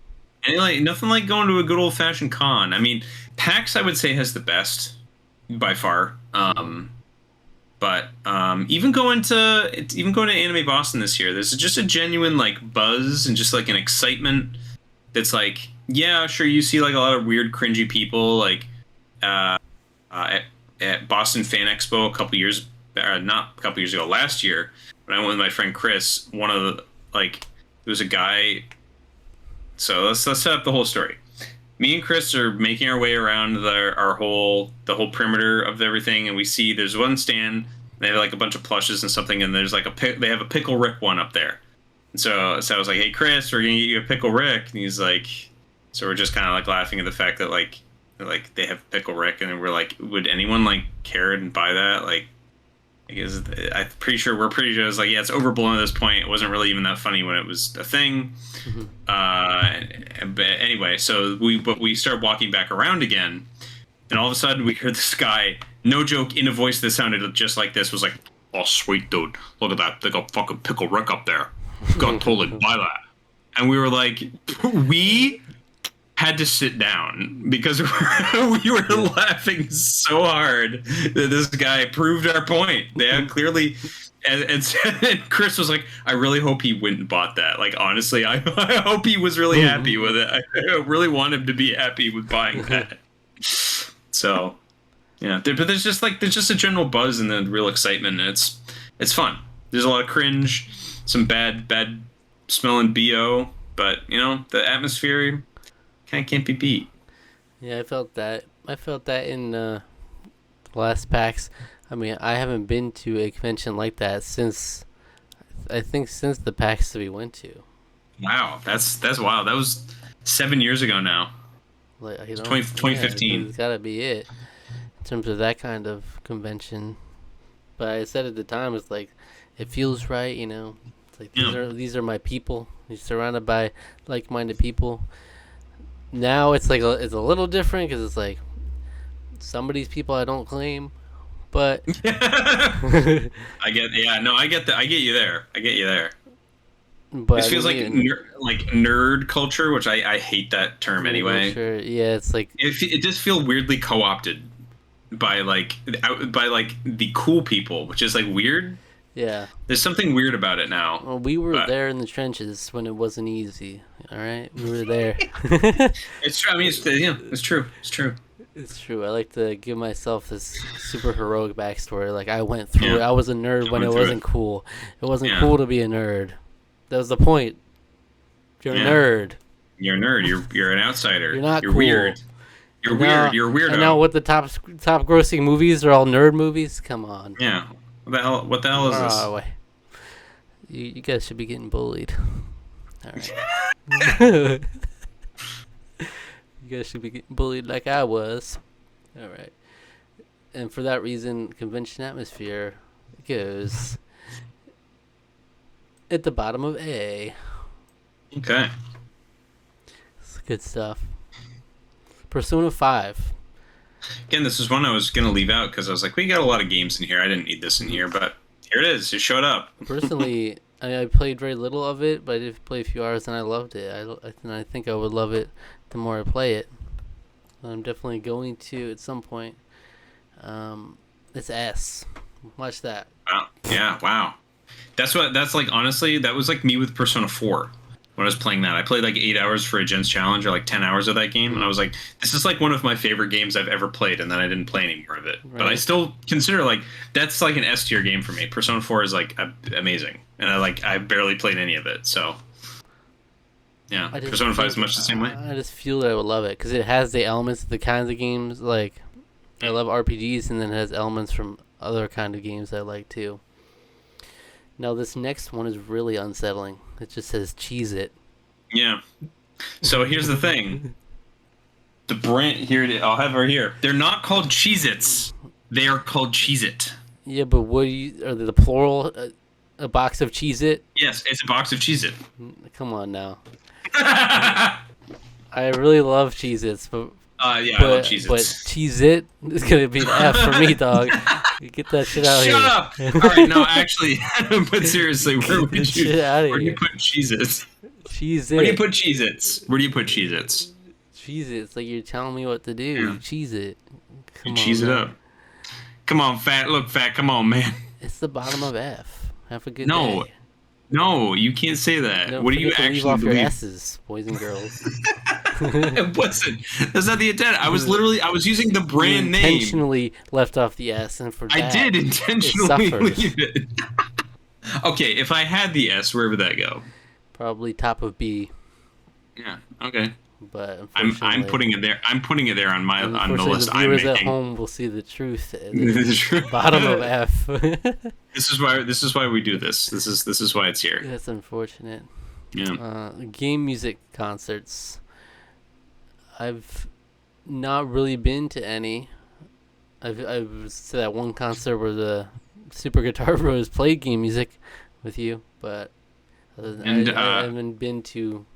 And like nothing like going to a good old fashioned con. I mean, PAX I would say has the best by far. But even going to Anime Boston this year, there's just a genuine like buzz and just like an excitement that's like, yeah, sure, you see like a lot of weird cringy people like at Boston Fan Expo last year when I went with my friend Chris. One of the like there was a guy. So let's set up the whole story. Me and Chris are making our way around the whole perimeter of everything, and we see there's one stand. They have like a bunch of plushes and something, and there's like they have a Pickle Rick one up there. And so I was like, "Hey Chris, we're gonna get you a Pickle Rick," and he's like, so we're just kind of like laughing at the fact that like they have Pickle Rick, and we're like, would anyone like care and buy that? Like, because we're pretty sure it's like, yeah, it's overblown at this point. It wasn't really even that funny when it was a thing. But anyway, so we start walking back around again, and all of a sudden we hear this guy, no joke, in a voice that sounded just like this, was like, "Oh sweet dude, look at that, they got fucking Pickle Rick up there. Gotta totally buy that." And we were like, we had to sit down because we were laughing so hard that this guy proved our point. They had clearly and Chris was like, I really hope he went and bought that. Like, honestly, I hope he was really happy with it. I really want him to be happy with buying that. So, yeah, but there's just a general buzz and the real excitement, and it's fun. There's a lot of cringe, some bad smelling bo, but the atmosphere can't be beat. Yeah, I felt that. I felt that in the last PAX. I mean, I haven't been to a convention like that since since the PAX that we went to. Wow, that's wild. That was 7 years ago now. Like, 2015. It's gotta be it in terms of that kind of convention. But I said at the time, it's like it feels right, It's like these are my people. You're surrounded by like-minded people. Now it's like it's a little different because it's like some of these people I don't claim, but I get that. I get you there. but This feels like nerd culture, which I hate that term anyway. Sure. Yeah, it's like It does feel weirdly co-opted by the cool people, which is like weird. yeah. There's something weird about it now. Well, we were there in the trenches when it wasn't easy. All right, we were there. It's true. I mean, it's true. It's true. It's true. I like to give myself this super heroic backstory. Like I went through it. I was a nerd when it wasn't cool. It wasn't cool to be a nerd. That was the point. You're a nerd. You're a nerd. You're an outsider. You're cool. Weird. You're weird. You're a weirdo. And now what the top grossing movies are all nerd movies? Come on. Yeah. What the hell is this? Oh, you guys should be getting bullied. All right. You guys should be getting bullied like I was. All right. And for that reason, convention atmosphere goes at the bottom of A. Okay. It's good stuff. Persona 5. Again, this is one I was going to leave out because I was like, we got a lot of games in here. I didn't need this in here, but here it is. It showed up. Personally, I played very little of it, but I did play a few hours and I loved it. I think I would love it the more I play it. I'm definitely going to at some point. It's S. Watch that. Wow. Yeah, wow. That's like, honestly, that was like me with Persona 4. When I was playing that, I played like 8 hours for a Gens Challenge, or like 10 hours of that game, and I was like, this is like one of my favorite games I've ever played, and then I didn't play any more of it. Right. But I still consider like that's like an S tier game for me. Persona 4 is like amazing, and I barely played any of it, so yeah. Persona 5 is much the same way. I just feel that I would love it because it has the elements of the kinds of games like I love RPGs, and then it has elements from other kind of games I like too. Now this next one is really unsettling. It just says Cheez It. Yeah. So here's the thing. The brand here, I'll have her here. They're not called Cheez-Its. They are called Cheez-It. Yeah, but are they the plural? A box of Cheez-It? Yes, it's a box of Cheez-It. Come on now. I really love Cheez-Its, but I love Cheez-Its. But Cheez-It is gonna be an F for me, dog. You get that shit out of here. Shut up! All right, no, actually, but seriously, where do you put Cheez-Its? Cheez-It. Where do you put Cheez-Its? Where do you put Cheez-Its? Cheez-It's, like you're telling me what to do. Yeah. Cheez-It. Come on, cheese it up. Come on, Fat. Look, Fat. Come on, man. It's the bottom of F. Have a good day. No, you can't say that. No, what do you actually leave off your S's, boys and girls? It wasn't. That's not the intent. I was using the brand name. Intentionally left off the S, and for that, I did intentionally leave it. Okay, if I had the S, where would that go? Probably top of B. Yeah. Okay. But I'm putting it there. I'm putting it there on the list. The viewers at home will see the truth. Bottom of F. This is why we do this. This is why it's here. That's unfortunate. Yeah. Game music concerts. I've not really been to any. I was to that one concert where the Super Guitar Bros played game music with you, but I haven't been to.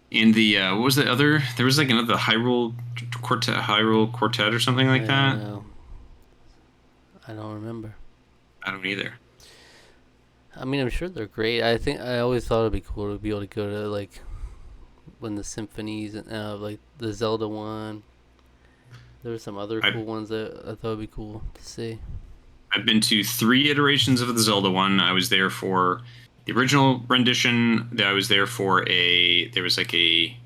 In the what was the other? There was like another Hyrule Quartet or something like that. I don't remember. I don't either. I mean, I'm sure they're great. I always thought it'd be cool to be able to go to like when the symphonies and like the Zelda one. There were some other cool ones that I thought would be cool to see. I've been to 3 iterations of the Zelda one. I was there for the original rendition. I was there for there was like a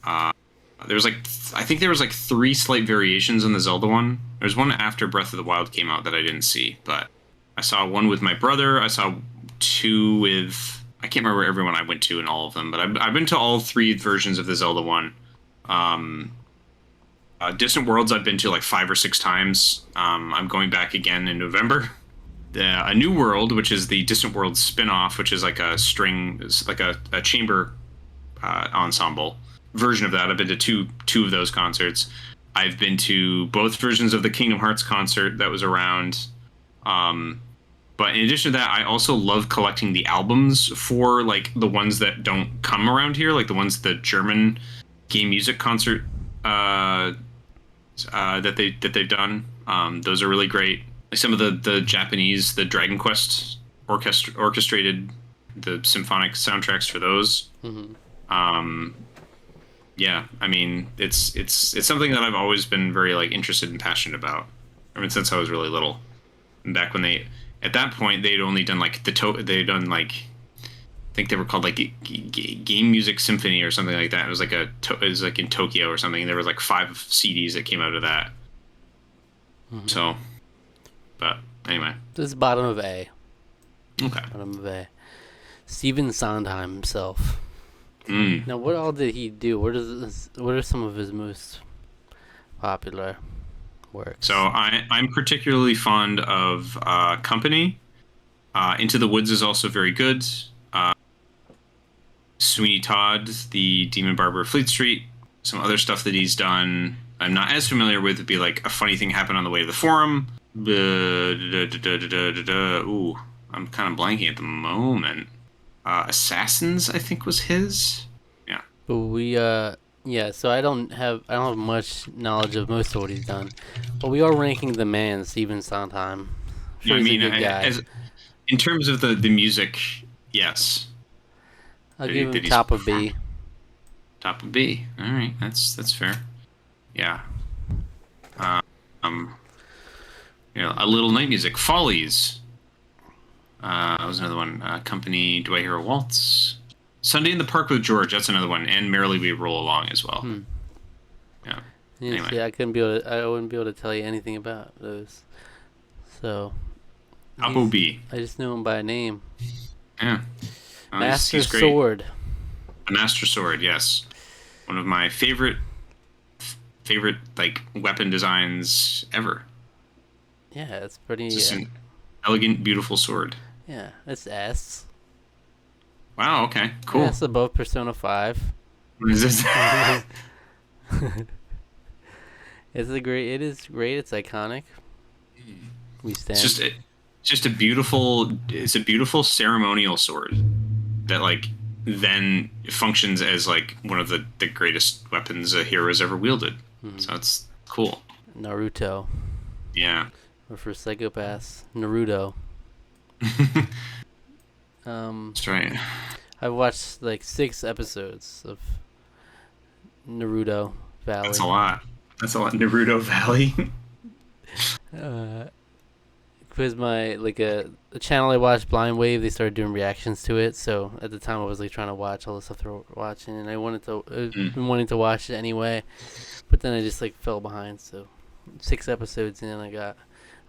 there was like I think there was like 3 slight variations on the Zelda one. There's one after Breath of the Wild came out that I didn't see, but I saw one with my brother. I saw 2 with I can't remember everyone I went to in all of them, but I've been to all 3 versions of the Zelda one. Distant Worlds I've been to like 5 or 6 times. I'm going back again in November. A New World, which is the Distant Worlds spin-off, which is like a a chamber ensemble version of that. I've been to two of those concerts. I've been to both versions of the Kingdom Hearts concert that was around. But in addition to that, I also love collecting the albums for like the ones that don't come around here, like the German game music concert that they've done. Those are really great. Some of the Japanese, the Dragon Quest orchestrated the symphonic soundtracks for those. Mm-hmm. Yeah, I mean it's something that I've always been very like interested and passionate about. I mean since I was really little. And back when at that point they'd only done like they'd done like I think they were called like Game Music Symphony or something like that. It was like it was like in Tokyo or something. There was like 5 CDs that came out of that. Mm-hmm. So, but anyway, This is bottom of A. Okay. Bottom of A. Steven Sondheim himself. Mm. Now, what all did he do? What are some of his most popular works? So I'm particularly fond of Company. Into the Woods is also very good. Sweeney Todd, the Demon Barber of Fleet Street, some other stuff that he's done. I'm not as familiar with. Would be like A Funny Thing Happened on the Way to the Forum. Ooh, I'm kind of blanking at the moment. Assassins, I think, was his. Yeah. But so I don't have much knowledge of most of what he's done, but we are ranking the man Steven Sondheim. Sure, I he's mean, a good guy. in terms of the music, yes. I'll give him top of B. Top of B. All right, that's fair. Yeah. A Little Night Music, Follies. That was another one. Company, Do I Hear a Waltz? Sunday in the Park with George. That's another one. And Merrily We Roll Along as well. Yeah. Anyway. See, I wouldn't be able to tell you anything about those. So. Apo B. I just knew him by name. Yeah. Master he's great. Sword. The Master Sword, yes. One of my favorite like weapon designs ever. Yeah, it's pretty. It's just an elegant, beautiful sword. Yeah, it's S. Wow. Okay. Cool. S above Persona 5. Is this? It is great. It's iconic. We stand. It's just a beautiful. It's a beautiful ceremonial sword that like then functions as like one of the greatest weapons a hero has ever wielded. Mm-hmm. So it's cool. Naruto. Yeah. Or for psychopaths, Naruto. That's right. I've watched like 6 episodes of Naruto Valley. That's a lot. Naruto Valley. Because my a channel I watched, Blind Wave, they started doing reactions to it. So at the time I was like trying to watch all the stuff they were watching, and I been wanting to watch it anyway, but then I just like fell behind. So 6 episodes in,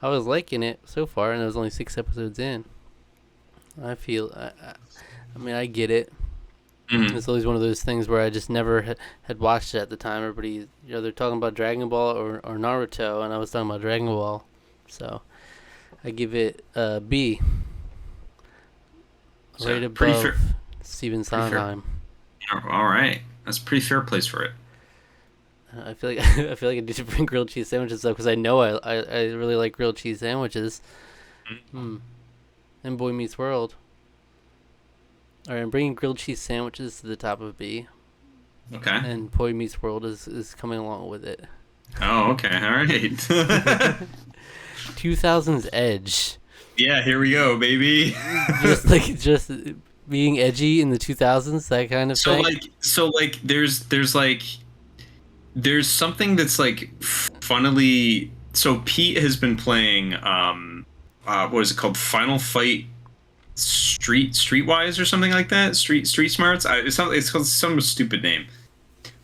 I was liking it so far, and it was only 6 episodes in. I feel, I mean, I get it. Mm-hmm. It's always one of those things where I just never had watched it at the time. Everybody, they're talking about Dragon Ball or Naruto, and I was talking about Dragon Ball. So I give it a B. So right above Steven Sondheim. All right, that's a pretty fair place for it. I feel like I need to bring grilled cheese sandwiches up because I know I really like grilled cheese sandwiches. And Boy Meets World. All right, I'm bringing grilled cheese sandwiches to the top of B. Okay. And Boy Meets World is coming along with it. Oh, okay. All right. 2000s Edge. Yeah, here we go, baby. just being edgy in the 2000s, that kind of thing. There's something that's like funnily So Pete has been playing what is it called? Final Fight Streetwise or something like that. Street Smarts. It's called some stupid name,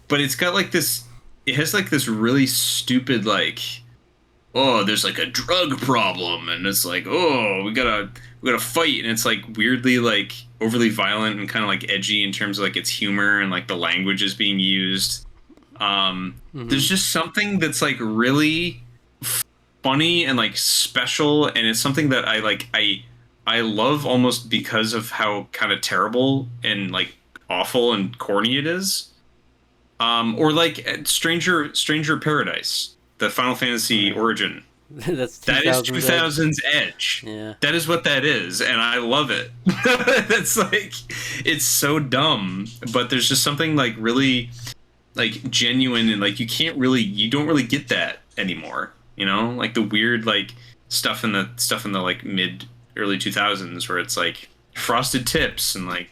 but it's got like this. It has like this really stupid like, oh, there's like a drug problem, and it's like, oh, we gotta fight, and it's like weirdly like overly violent and kind of like edgy in terms of like its humor and like the language is being used. There's just something that's like really funny and like special, and it's something that I love almost because of how kind of terrible and like awful and corny it is. Or like Stranger Paradise, the Final Fantasy origin. That's That is 2000's 2000's Edge. Yeah. That is what that is, and I love it. That's like, it's so dumb, but there's just something like really like genuine, and like you don't really get that anymore. You know, like the weird like stuff in the like mid early 2000s where it's like frosted tips and like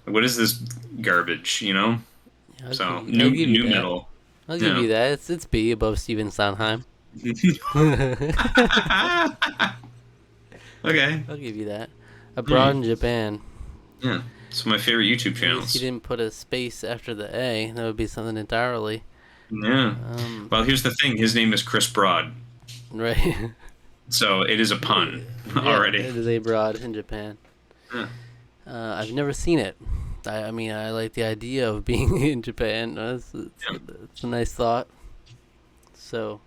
what is this garbage? You know. Yeah, So I'll give you new that. metal. I'll give Yeah. you that. It's B above Steven Sondheim. Okay. I'll give you that. Abroad in Japan. Yeah. It's my favorite YouTube At least channels. he didn't put a space after the A. That would be something entirely. Yeah. Well, here's the thing. His name is Chris Broad, Right. so it is a pun Yeah, already. it is Abroad in Japan. Yeah. I've never seen it. I mean, I like the idea of being in Japan. It's a nice thought. So,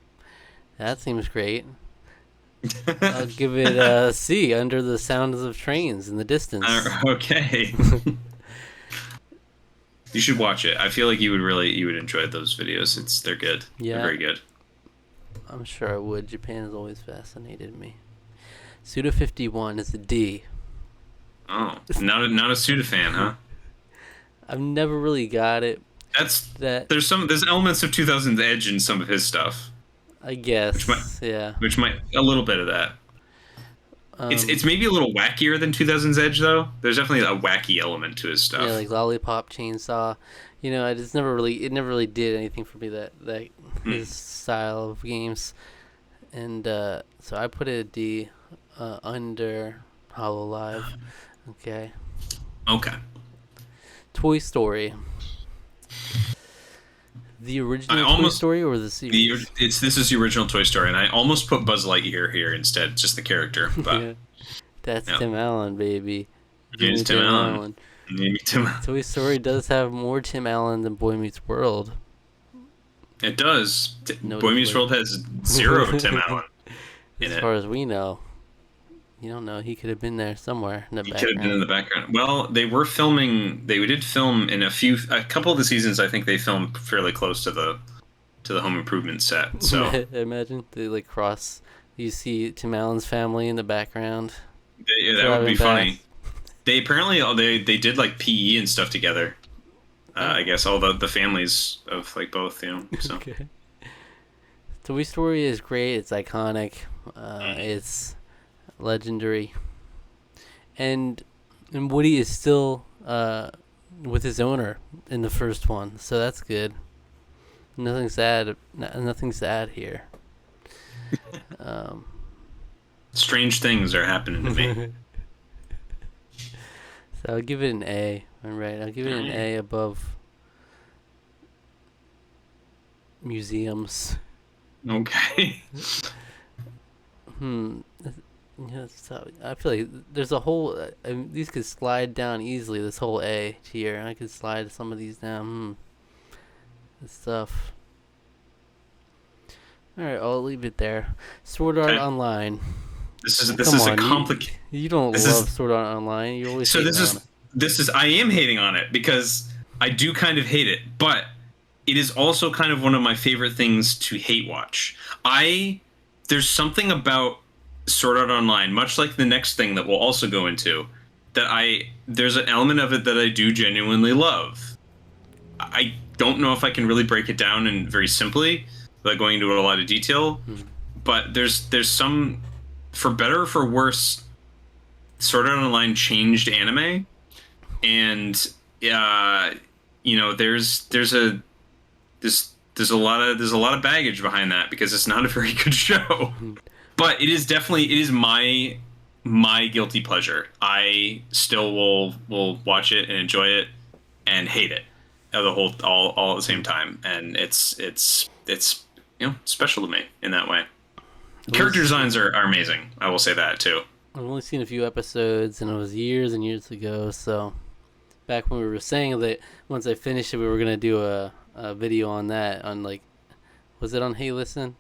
that seems great. I'll give it a C, Under the Sounds of Trains in the Distance. Okay. You should watch it. I feel like you would enjoy those videos. They're good. Yeah. They're very good. I'm sure I would. Japan has always fascinated me. Suda 51 is a D. Oh, not a Suda fan, huh? I've never really got it. There's elements of 2000's Edge in some of his stuff. I guess. Yeah. Which might a little bit of that. It's maybe a little wackier than 2000's Edge though. There's definitely a wacky element to his stuff. Yeah, like Lollipop Chainsaw. You know, it never really did anything for me that his style of games. And so I put it a D under Hololive. Okay. Okay. Toy Story. The original Toy Story or the series? This is the original Toy Story, and I almost put Buzz Lightyear here instead, just the character. But Yeah. That's Tim Allen, baby. it's Tim Allen. Maybe Tim Allen. Toy Story does have more Tim Allen than Boy Meets World. It does. Notably. Boy Meets World has 0 Tim Allen in As it. far as we know. You don't know. He could have been there somewhere in the He background. could have been in the background. Well, they did film in a couple of the seasons. I think they filmed fairly close to the Home Improvement set. So Imagine they like cross. You see Tim Allen's family in the background. that would be driving funny. past. They apparently they did like PE and stuff together. I guess all the families of like both, you know. So Okay. Toy Story is great. It's iconic. It's legendary. And Woody is still with his owner in the first one, so that's good. Nothing sad. Nothing sad here. strange things are happening to me. So I'll give it an A. All right, I'll give it an A above museums. Okay. Yeah, so I feel like there's a whole. These could slide down easily. This whole A tier. I could slide some of these down. This stuff. All right, I'll leave it there. Sword Art Online. This is Come a on, complicated. You don't love Sword Art Online. You always So hate this on it. I am hating on it because I do kind of hate it, but it is also kind of one of my favorite things to hate watch. There's something about Sword Art Online, much like the next thing that we'll also go into, that there's an element of it that I do genuinely love. I don't know if I can really break it down in very simply without going into a lot of detail, but there's some, for better or for worse, Sword Art Online changed anime, and there's this there's a lot of baggage behind that because it's not a very good show. But it is my guilty pleasure. I still will watch it and enjoy it and hate it the whole all at the same time, and it's special to me in that way. Character designs are amazing. I will say that too. I've only seen a few episodes, and it was years and years ago. So back when we were saying that once I finished it, we were gonna do a video on that. On like, was it on Hey Listen?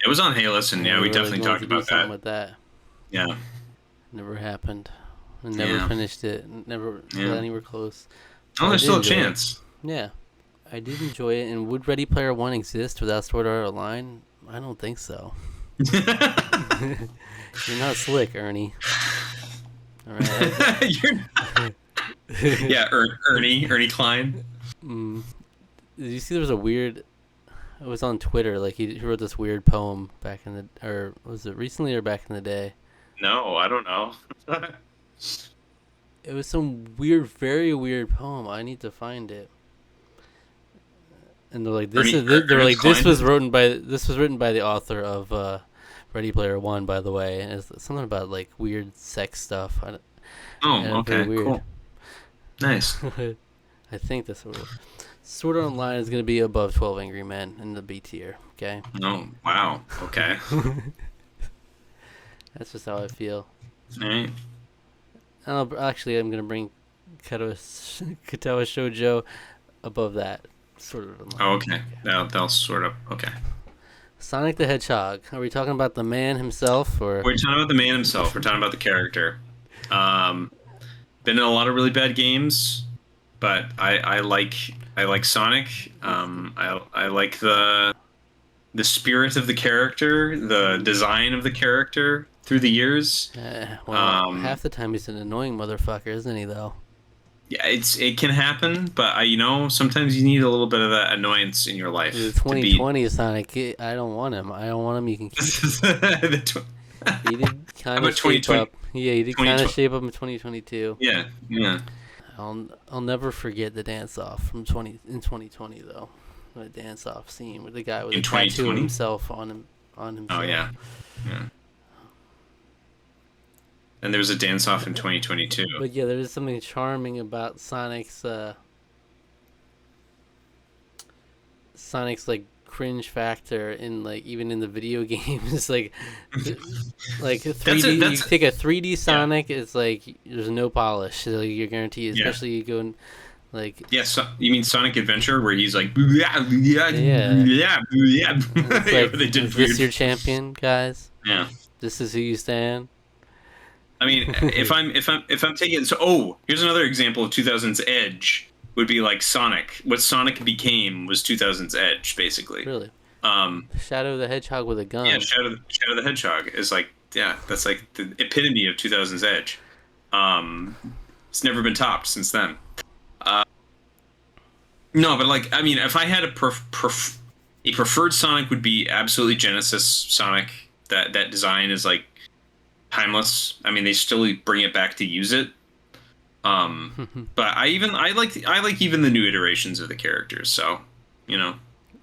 It was on Hey Listen. Yeah, we definitely talked about that. With that. Yeah. Never happened. I never finished it. Never got anywhere close. Oh, there's still a chance. Yeah, I did enjoy it. And would Ready Player One exist without Sword Art Online? I don't think so. You're not slick, Ernie. All right. Yeah, Ernie Klein. Did you see there was a weird? It was on Twitter. Like he wrote this weird poem back in the, or was it recently or back in the day? No, I don't know. It was some weird, very weird poem. I need to find it. And they're like, this was written by the author of Ready Player One, by the way. And it's something about like weird sex stuff. Okay, cool. Nice. I think this Sword Art Online is going to be above 12 Angry Men in the B tier. Okay. Oh wow. Okay. That's just how I feel. All right. I'm going to bring Katawa Shoujo above that. Sort of. Oh, okay. They'll sort of. Okay. Sonic the Hedgehog. Are we talking about the man himself, or? We're talking about the man himself. We're talking about the character. Been in a lot of really bad games, but I like Sonic. I like the spirit of the character, the design of the character through the years. Half the time he's an annoying motherfucker, isn't he? Though. Yeah, it can happen, but sometimes you need a little bit of that annoyance in your life. The 2020 Sonic, I don't want him. You can keep him. He did kind of shape up. Yeah, he did kind of shape up in 2022. Yeah. I'll never forget the dance off in 2020 though. The dance off scene with the guy with the tattoo himself on himself. Oh yeah. And there was a dance off in 2022. But yeah, there is something charming about Sonic's like cringe factor in like even in the video games. like 3D. You take a 3D Sonic, it's like there's no polish. So, like, you're guaranteed, especially you go in, like. Yes, you mean Sonic Adventure where he's like. Yeah. It's like, they did is this your champion, guys? Yeah. This is who you stand. I mean, if I'm taking here's another example of 2000's Edge would be like Sonic. What Sonic became was 2000's Edge, basically. Really. Shadow the Hedgehog with a gun. Yeah, Shadow the Hedgehog is like that's like the epitome of 2000's Edge. It's never been topped since then. No, but like I mean, if I had a preferred Sonic would be absolutely Genesis Sonic. That design is like. Timeless. I mean, they still bring it back to use it. But I like even the new iterations of the characters. So,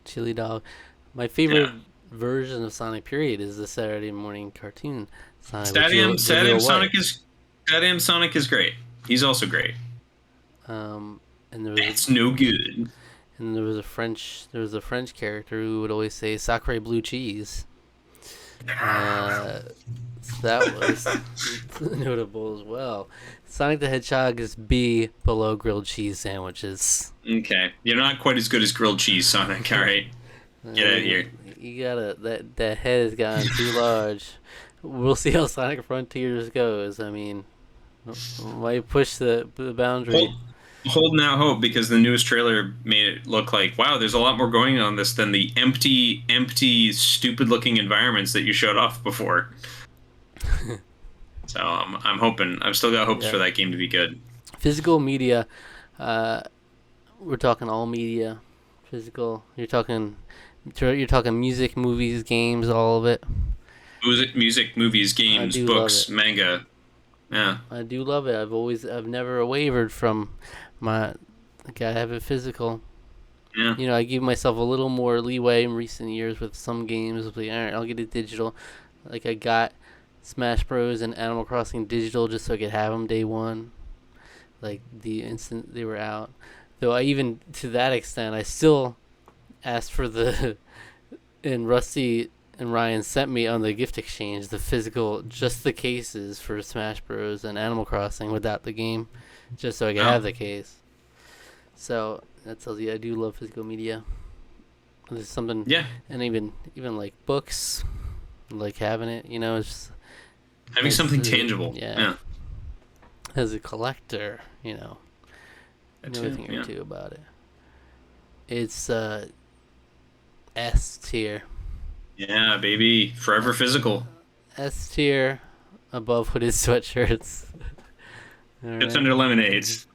Chili Dog. My favorite version of Sonic period is the Saturday morning cartoon Sonic. Stadium Sonic is great. He's also great. And it's no good. And there was a French character who would always say "Sacre blue cheese." That was notable as well. Sonic the Hedgehog is B below grilled cheese sandwiches. Okay, you're not quite as good as grilled cheese, Sonic. All right, get out of here. You gotta that head has gotten too large. We'll see how Sonic Frontiers goes. I mean, might push the boundary. Holding out hope because the newest trailer made it look like, wow, there's a lot more going on this than the empty, stupid-looking environments that you showed off before. So I'm hoping. I've still got hopes for that game to be good. Physical media. We're talking all media. Physical. You're talking music, movies, games, all of it. Music, movies, games, books, manga. Yeah. I do love it. I've never wavered from my. I gotta have it physical. Yeah. You know, I give myself a little more leeway in recent years with some games. Like, all right, I'll get it digital. Like I got Smash Bros. And Animal Crossing digital just so I could have them day one, like the instant they were out. Though I even to that extent, I still asked for the and Rusty and Ryan sent me on the gift exchange the physical, just the cases for Smash Bros. And Animal Crossing without the game, just so I could have the case. So that tells you I do love physical media. There's something, Yeah. and even like books, like having it, you know, it's just, Having something tangible. Yeah. As a collector, you know, That know too, a thing yeah. or two about it. It's S tier. Yeah, baby. Forever physical. S tier above hooded sweatshirts. All It's right. under lemonades.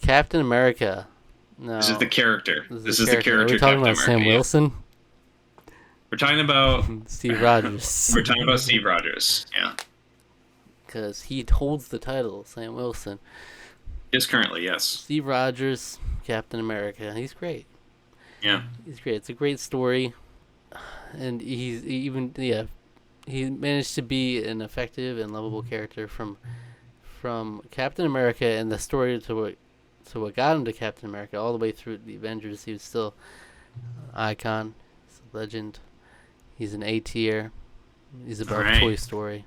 Captain America. No. This is the character. This is the the character. Are we talking Captain about Sam America, yeah. Wilson? We're talking about Steve Rogers. We're talking about Steve Rogers. Yeah. Because he holds the title, Sam Wilson. Yes, currently, yes. Steve Rogers, Captain America. He's great. Yeah. He's great. It's a great story. And he managed to be an effective and lovable character from Captain America, and the story to what got him to Captain America all the way through the Avengers. He was still an icon. He's a legend. He's an A tier. He's above Alright. Toy Story.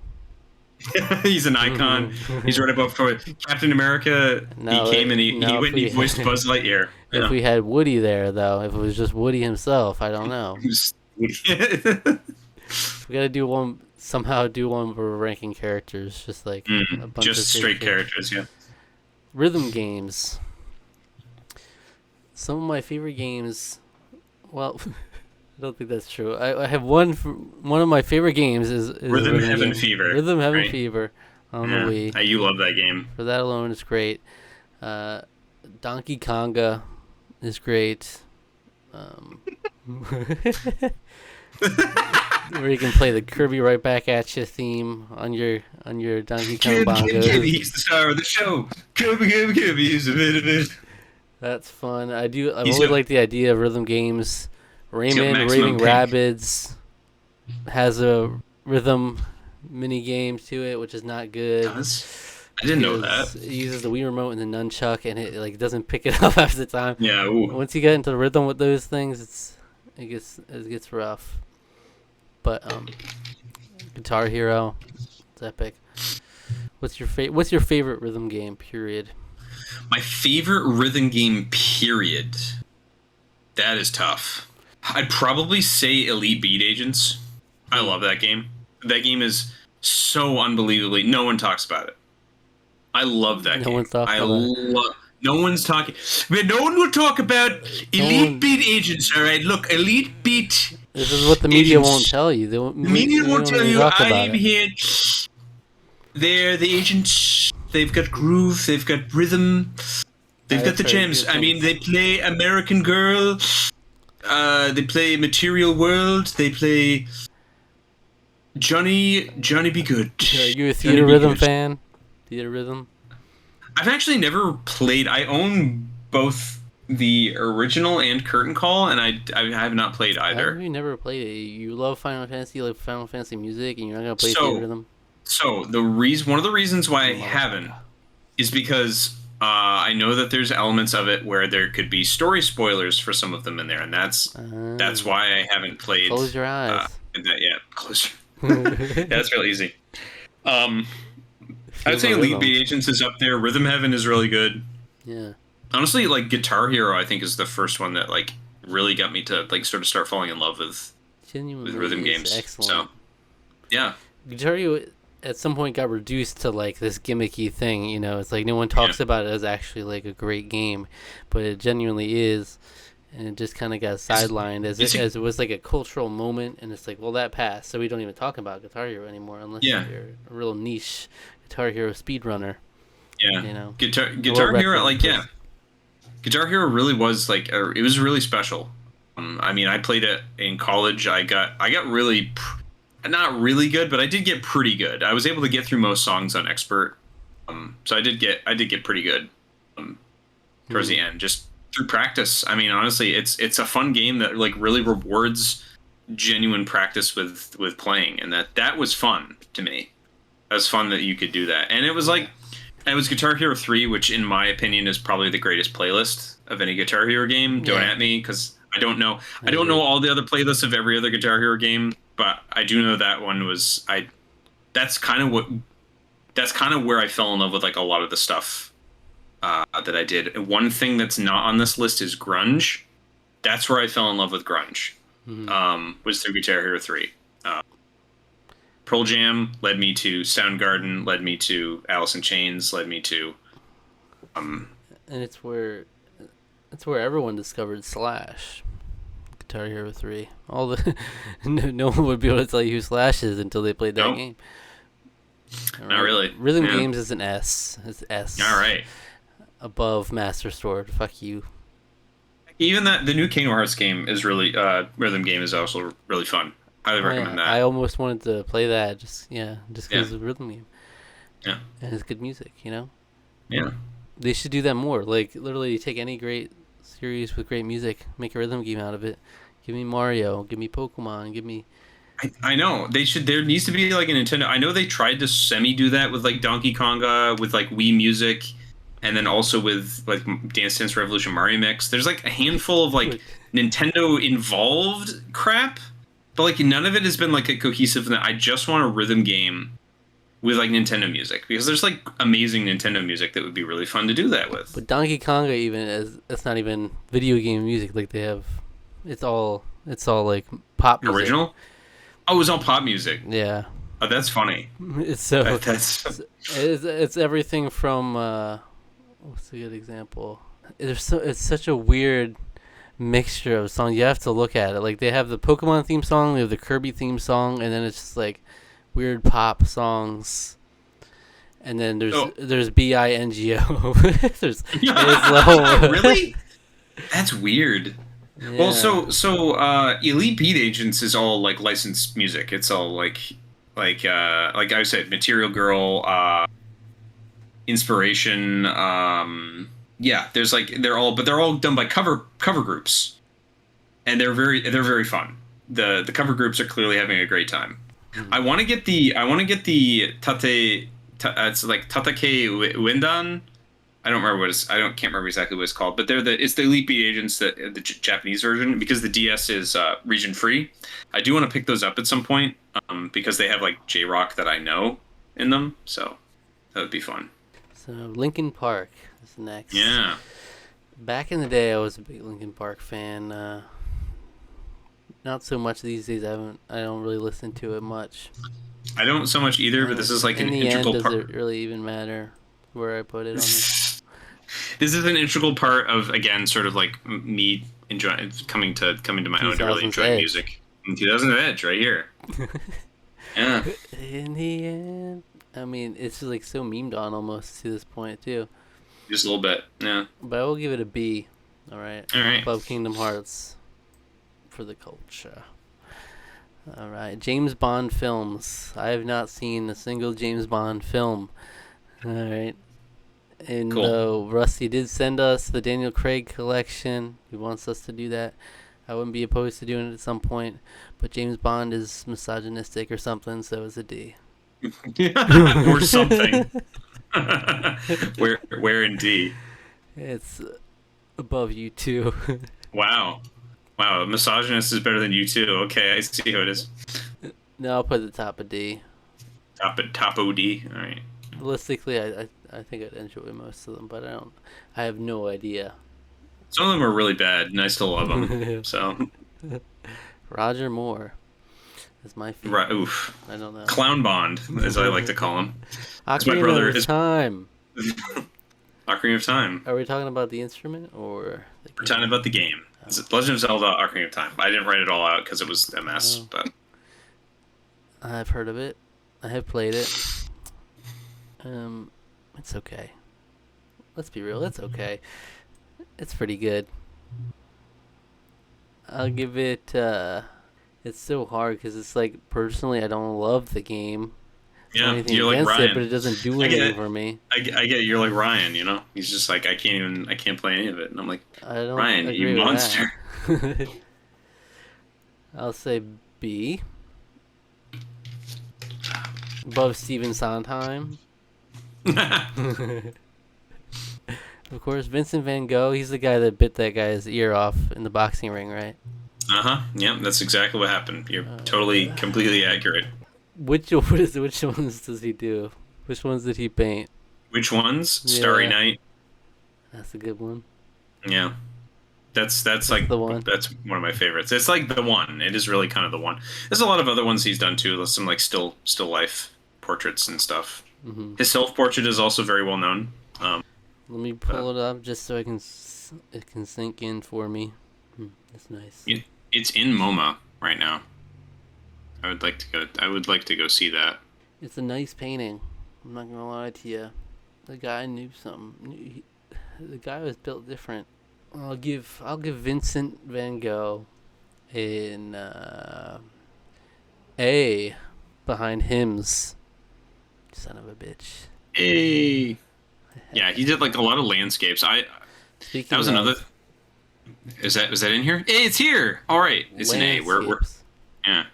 He's an icon. He's right above for Captain America. No, he came and he no, went and he voiced Buzz Lightyear. If we had Woody there, though, if it was just Woody himself, I don't know. We gotta do one somehow. Do one where we're ranking characters, just like a bunch just of straight characters. Yeah. Rhythm games. Some of my favorite games. Well, I don't think that's true. I have one. One of my favorite games is Rhythm Heaven game. Fever. Rhythm Heaven right? Fever on the Wii. You love that game. For that alone, it's great. Donkey Konga is great. Where you can play the Kirby Right Back at You theme on your Donkey Kong bongos. Kirby, he's the star of the show. Kirby, he's a bit of it. That's fun. I've always liked the idea of rhythm games. Rayman Raving Rabbids has a rhythm mini game to it, which is not good. I didn't know that. It uses the Wii remote and the nunchuck, and it doesn't pick it up half the time. Yeah. Ooh. Once you get into the rhythm with those things, it gets rough. But Guitar Hero, it's epic. What's your favorite rhythm game? Period. My favorite rhythm game. Period. That is tough. I'd probably say Elite Beat Agents. I love that game. That game is so unbelievably. No one talks about it. I love that game. No one's talking about it. No one's talking. But no one will talk about Elite Beat Agents. All right, look, Elite Beat. This is what the media won't tell you. The media won't tell you. I'm it. here. They're the agents. They've got groove. They've got rhythm. They've got the gems. I mean, they play American Girl. They play Material World. They play Johnny Be Good. Are you a Theater Rhythm fan? Theater Rhythm? I've actually never played. I own both the original and Curtain Call, and I have not played either. Have you never played it? You love Final Fantasy, like Final Fantasy music, and you're not gonna play So- Theater Rhythm? So one of the reasons why I haven't is because I know that there's elements of it where there could be story spoilers for some of them in there, and that's why I haven't played. Close your eyes. That yet. Close. That's real easy. I'd say Elite Beat Agents is up there. Rhythm Heaven is really good. Yeah. Honestly, like Guitar Hero, I think is the first one that like really got me to like sort of start falling in love with rhythm games. Excellent. So, yeah. Guitar Hero at some point got reduced to like this gimmicky thing, you know. It's like no one talks about it as actually like a great game, but it genuinely is, and it just kind of got sidelined as it was like a cultural moment, and it's like, well, that passed, so we don't even talk about Guitar Hero anymore unless you're a real niche Guitar Hero speedrunner. Yeah, you know, Guitar Hero, like Guitar Hero really was like it was really special. I mean, I played it in college. I got really. Not really good, but I did get pretty good. I was able to get through most songs on expert, so I did get pretty good towards the end. Just through practice. I mean, honestly, it's a fun game that like really rewards genuine practice with playing, and that was fun to me. It was fun that you could do that, and it was like it was Guitar Hero 3, which in my opinion is probably the greatest playlist of any Guitar Hero game. Don't at me, because I don't know. I don't know all the other playlists of every other Guitar Hero game, but I do know that one was That's kind of where I fell in love with like a lot of the stuff that I did. And one thing that's not on this list is grunge. That's where I fell in love with grunge. Was through Guitar Hero 3. Pearl Jam led me to Soundgarden, led me to Alice in Chains, led me to. And it's where everyone discovered Slash. Guitar Hero 3. All the no one would be able to tell you who Slash is until they played that game. Not really. Rhythm Games is an S. It's S. All right. Above Master Sword. Fuck you. Even the new Kingdom Hearts game is really Rhythm Game is also really fun. Highly recommend that. I almost wanted to play that just because of Rhythm Game. Yeah. And it's good music, you know? Yeah. They should do that more. Like, literally take any great series with great music, make a rhythm game out of it. Give me Mario, give me Pokemon, give me... I know. They should. There needs to be like a Nintendo... I know they tried to semi-do that with like Donkey Konga, with like Wii Music, and then also with like Dance Dance Revolution Mario Mix. There's like a handful of like Nintendo-involved crap, but like none of it has been like a cohesive... I just want a rhythm game with like Nintendo music, because there's like amazing Nintendo music that would be really fun to do that with. But Donkey Konga it's not even video game music. Like they have, it's all like pop music. Original? Oh, it was all pop music. Yeah. Oh, that's funny. It's so it's everything from what's a good example? It's such a weird mixture of songs. You have to look at it. Like they have the Pokemon theme song, they have the Kirby theme song, and then it's just like weird pop songs, and then there's BINGO. There's really? That's weird. Yeah. Well, so Elite Beat Agents is all like licensed music. It's all like I said, Material Girl, Inspiration. Yeah, there's like they're all done by cover groups, and they're very fun. The cover groups are clearly having a great time. I want to get the it's like Tatake Wendan. I can't remember exactly what it's called, but it's the Elite Beat Agents, the Japanese version, because the DS is region free. I do want to pick those up at some point, because they have like J-Rock that I know in them, so that would be fun. So Linkin Park is next. Yeah. Back in the day, I was a big Linkin Park fan. Not so much these days. I don't really listen to it much. I don't so much either, but this is like an integral part. Does it really even matter where I put it on this? This is an integral part of, again, sort of like me coming to my own to really enjoy music. In 2000 Edge, right here. Yeah. In the end, I mean, it's just like so memed on almost to this point too. Just a little bit, yeah. But I will give it a B. All right. Above Kingdom Hearts. For the culture. All right, James Bond films. I have not seen a single James Bond film. All right, and cool. Rusty did send us the Daniel Craig collection. He wants us to do that. I wouldn't be opposed to doing it at some point, but James Bond is misogynistic or something, so it's a D. Or something. Where in D? It's above you too. Wow, a misogynist is better than you too. Okay, I see how it is. No, I'll put the top of D. Top OD. All right. Realistically, I think I'd enjoy most of them, but I have no idea. Some of them are really bad, and I still love them. So. Roger Moore is my favorite. Oof. I don't know. Clown Bond, as I like to call him. Ocarina of Time. Ocarina of Time. Are we talking about the instrument or? We're talking about the game. It's Legend of Zelda: Ocarina of Time. I didn't write it all out because it was a mess, but. I've heard of it. I have played it. It's okay. Let's be real. It's okay. It's pretty good. I'll give it. It's so hard because it's like personally I don't love the game, or Yeah, anything you're like against it, but Ryan. it doesn't do I get anything it. for me. I get it. You're like Ryan. You know, he's just like I can't play any of it, and I'm like I don't Ryan, you agree with monster. that. I'll say B. Above Steven Sondheim. Of course, Vincent Van Gogh. He's the guy that bit that guy's ear off in the boxing ring, right? Yeah, that's exactly what happened. You're totally, Uh, completely accurate. which ones does he do? Which ones did he paint? Which ones? Starry Yeah, Night. that's a good one. Yeah, that's That's like the one. that's one of my favorites. It's like the one. It is really kind of the one. There's a lot of other ones he's done too. There's some like still life portraits and stuff. Hmm. His self portrait is also very well known. Let me pull it up just so it can sink in for me. That's nice. It's in MoMA right now. I would like to go. I would like to go see that. It's a nice painting. I'm not gonna lie to you. The guy knew something. The guy was built different. I'll give Vincent Van Gogh an A behind hymns. Son of a bitch. Hey. Yeah, he did like a lot of landscapes. Speaking That was of another. Is that in here? Hey, it's here. All right, it's an A. We're landscapes. yeah.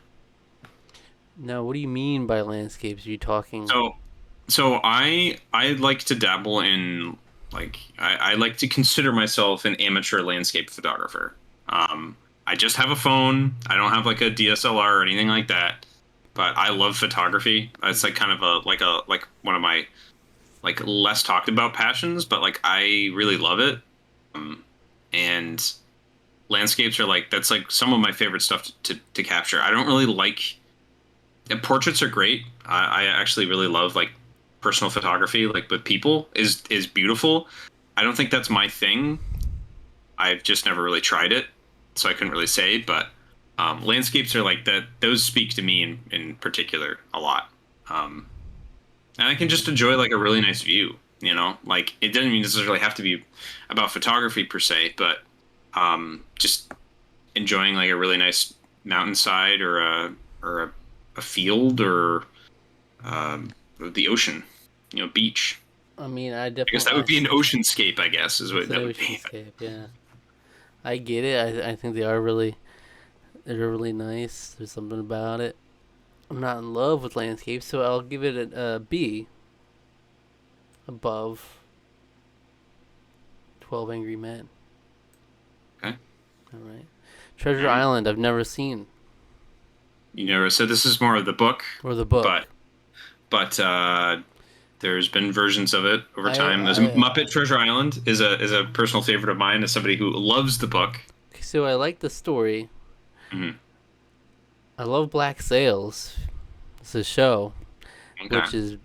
No, what do you mean by landscapes? Are you talking? So I like to dabble in like I like to consider myself an amateur landscape photographer. I just have a phone. I don't have like a DSLR or anything like that. But I love photography. It's like kind of like one of my like less talked about passions, but like I really love it. And landscapes are like that's like some of my favorite stuff to capture. I don't really like portraits are great. I actually really love like personal photography, like with people is beautiful. I don't think that's my thing. I've just never really tried it, so I couldn't really say. But landscapes are like that; those speak to me in particular a lot. And I can just enjoy like a really nice view. You know, like it doesn't necessarily have to be about photography per se, but just enjoying like a really nice mountainside or a field or the ocean, beach. I mean, I I definitely. guess that would be an oceanscape. I guess is what It's an that would be. oceanscape, yeah. I get it. I think they're really nice. There's something about it. I'm not in love with landscapes, so I'll give it a B. Above 12 Angry Men. Okay. All right. Treasure Island, I've never seen. You never. So this is more of the book, Or the book. but there's been versions of it over time. There's Muppet Treasure Island is a personal favorite of mine as somebody who loves the book. So I like the story. Mm-hmm. I love Black Sails. It's a show, Okay. which is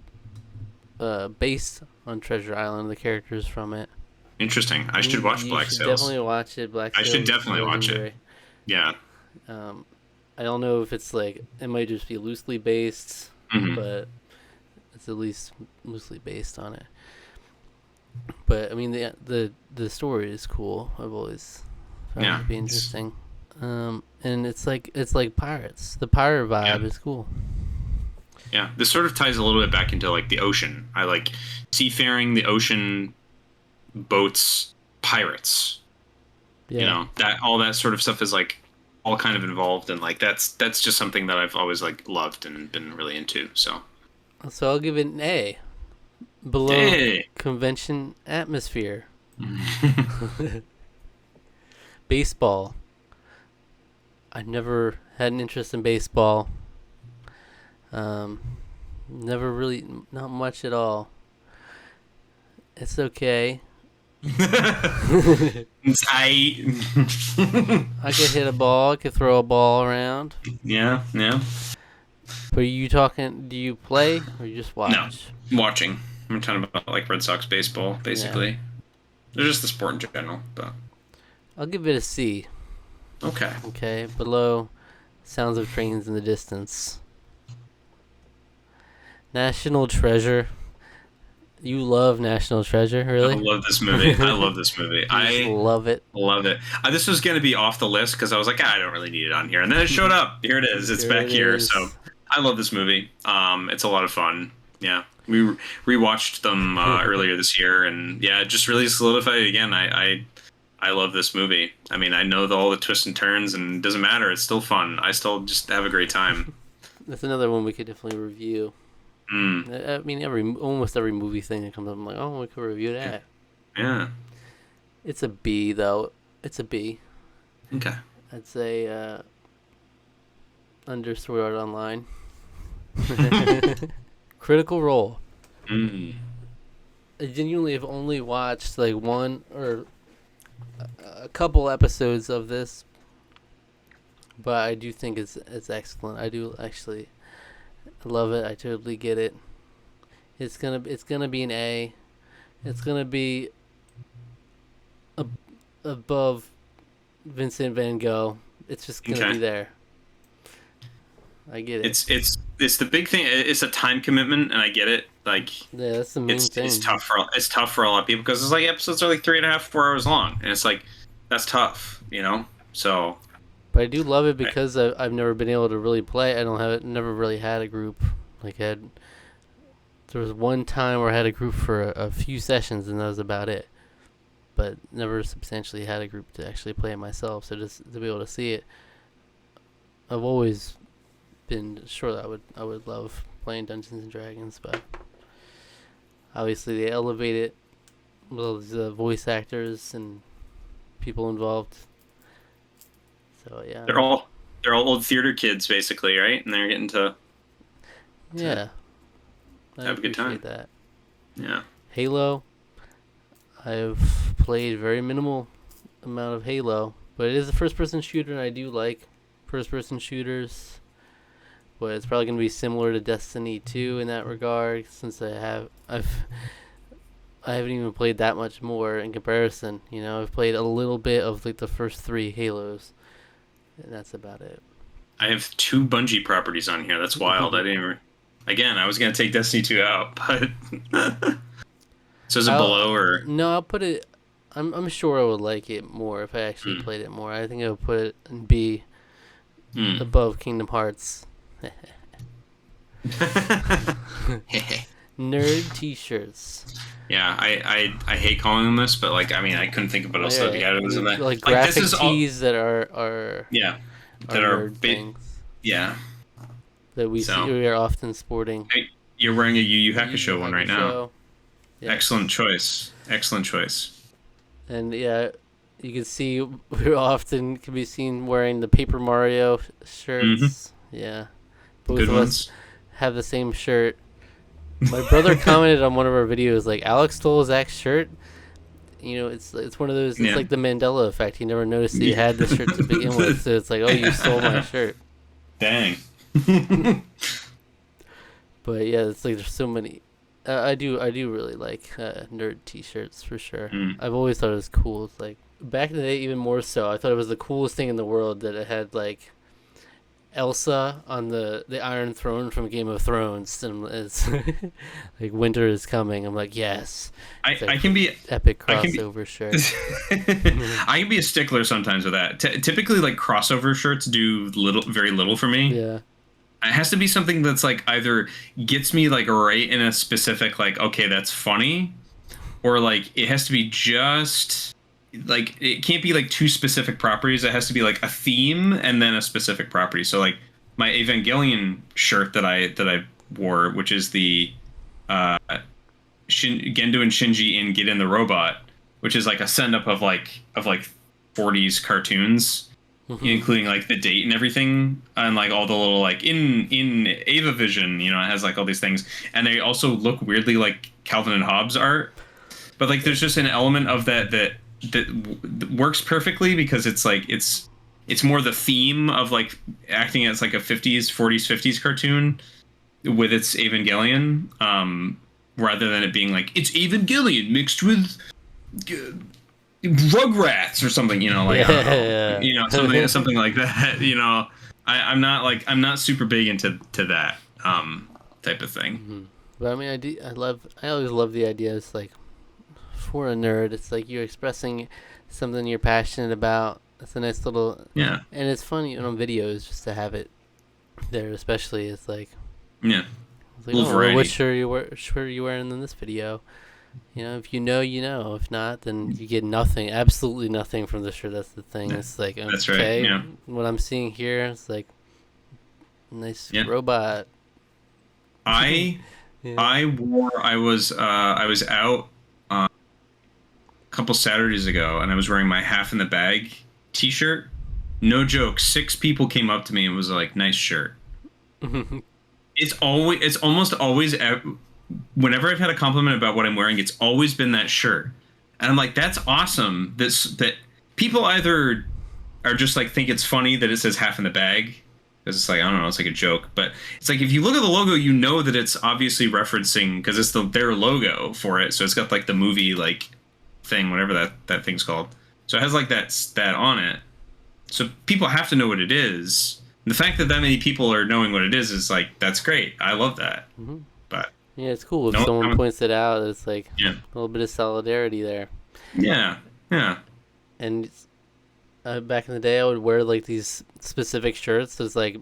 based on Treasure Island, the characters from it. Interesting. I should watch Black You should Sails. definitely watch it. Black I Sails should is definitely watch it. legendary. Yeah. I don't know if it's like it might just be loosely based, Mhm. but it's at least loosely based on it. But I mean the story is cool. I've always found it to be interesting. And it's like pirates. The pirate vibe is cool. Yeah, this sort of ties a little bit back into like the ocean. I like seafaring, the ocean, boats, pirates. Yeah. That all that sort of stuff is like all kind of involved, and like that's just something that I've always like loved and been really into. So I'll give it an A. Below Hey. convention atmosphere. Baseball. I never had an interest in baseball. Never really, not much at all. It's okay. Tight. I could hit a ball. I could throw a ball around. Yeah. But are you talking? Do you play or you just watch? No, watching. I'm talking about like Red Sox baseball, basically. Yeah. They're just the sport in general, but I'll give it a C. Okay. Okay. Below, sounds of trains in the distance. National Treasure. You love National Treasure, really? I love this movie. I love it. Love it. This was going to be off the list because I was like, I don't really need it on here. And then it showed up. Here it is. It's back here. So I love this movie. It's a lot of fun. Yeah, we rewatched them earlier this year, and yeah, it just really solidified it again. I love this movie. I mean, I know all the twists and turns, and it doesn't matter. It's still fun. I still just have a great time. That's another one we could definitely review. Mm. I mean, almost every movie thing that comes up, I'm like, oh, we could review that. Yeah. It's a B, though. It's a B. Okay. I'd say under Sword Art Online. Critical Role. Mm. I genuinely have only watched like one or a couple episodes of this, but I do think it's excellent. I do actually love it. I totally get it. It's gonna be an A. It's gonna be above Vincent Van Gogh. It's just gonna be there. I get it. It's the big thing. It's a time commitment, and I get it. Like, yeah, that's the main thing. It's tough for a lot of people because it's like episodes are like 3.5, 4 hours long, and it's like that's tough, you know. So, but I do love it because I've never been able to really play. I don't have it. Never really had a group. There was one time where I had a group for a few sessions, and that was about it. But never substantially had a group to actually play it myself. So just to be able to see it, I've always been sure that I would love playing Dungeons and Dragons, but obviously they elevate it with the voice actors and people involved. So yeah, they're all old theater kids basically, right? And they're getting to have a good time. That. Yeah. Halo. I've played very minimal amount of Halo, but it is a first-person shooter, and I do like first-person shooters. But it's probably going to be similar to Destiny 2 in that regard, since I haven't even played that much more in comparison. You know, I've played a little bit of like the first 3 Halos, and that's about it. I have 2 Bungie properties on here. That's wild. I didn't even. Again, I was going to take Destiny 2 out, but so is it below or no? I'll put it. I'm sure I would like it more if I actually played it more. I think I would put it in B, above Kingdom Hearts. Nerd T-shirts. Yeah, I hate calling them this, but like I mean I couldn't think of what else to be out of this. Like graphic this is tees that are that are things. Yeah. That we are often sporting. You're wearing a Yu Yu Hakusho one right now. Yeah. Excellent choice. And yeah, you can see we often can be seen wearing the Paper Mario shirts. Mm-hmm. Yeah. Both Good of ones. us have the same shirt. My brother commented on one of our videos like Alex stole Zach's shirt. You know, it's one of those. It's like the Mandela effect. He never noticed that he had the shirt to begin with, so it's like, oh, you stole my shirt. Dang. But yeah, it's like there's so many. I do really like nerd T-shirts for sure. I've always thought it was cool. It's like back in the day, even more so. I thought it was the coolest thing in the world that it had like Elsa on the Iron Throne from Game of Thrones, and it's like winter is coming. I'm like, yes. I can be epic crossover shirt. I can be a stickler sometimes with that. Typically, like crossover shirts do very little for me. Yeah. It has to be something that's like either gets me like right in a specific like okay that's funny, or like it has to be just like it can't be like 2 specific properties. It has to be like a theme and then a specific property. So like my Evangelion shirt that I wore, which is the Gendo and Shinji in Get in the Robot, which is like a send up of like 40s cartoons. Mm-hmm. Including like the date and everything, and like all the little like in Ava Vision, you know, it has like all these things, and they also look weirdly like Calvin and Hobbes art, but like there's just an element of that works perfectly because it's like it's more the theme of like acting as like a 40s 50s cartoon with its Evangelion, rather than it being like it's Evangelion mixed with Rugrats or something, you know, like you know, something like that. You know, I'm not super big into that type of thing. Mm-hmm. But I mean, I always love the idea. It's like for a nerd, it's like you're expressing something you're passionate about. It's a nice little and it's funny on videos just to have it there, especially. It's like, Yeah. oh, well, what shirt are you wearing in this video? You know, if you know, you know. If not, then you get nothing, absolutely nothing from the shirt. That's the thing. It's like, That's okay, right. Yeah. what I'm seeing here, it's like, nice Yeah. robot. I Yeah. I was out a couple Saturdays ago, and I was wearing my half in the bag T-shirt. No joke. 6 people came up to me and was like, "Nice shirt." It's almost always whenever I've had a compliment about what I'm wearing, it's always been that shirt, and I'm like, "That's awesome." That people either are just like think it's funny that it says half in the bag. Because it's like, I don't know, it's like a joke, but it's like if you look at the logo, you know that it's obviously referencing because it's their logo for it. So it's got like the movie like thing, whatever that thing's called. So it has like that on it. So people have to know what it is. And the fact that many people are knowing what it is like that's great. I love that. Mm-hmm. But yeah, it's cool if someone points it out. It's like yeah, a little bit of solidarity there. yeah, yeah. And back in the day, I would wear like these specific shirts. There's like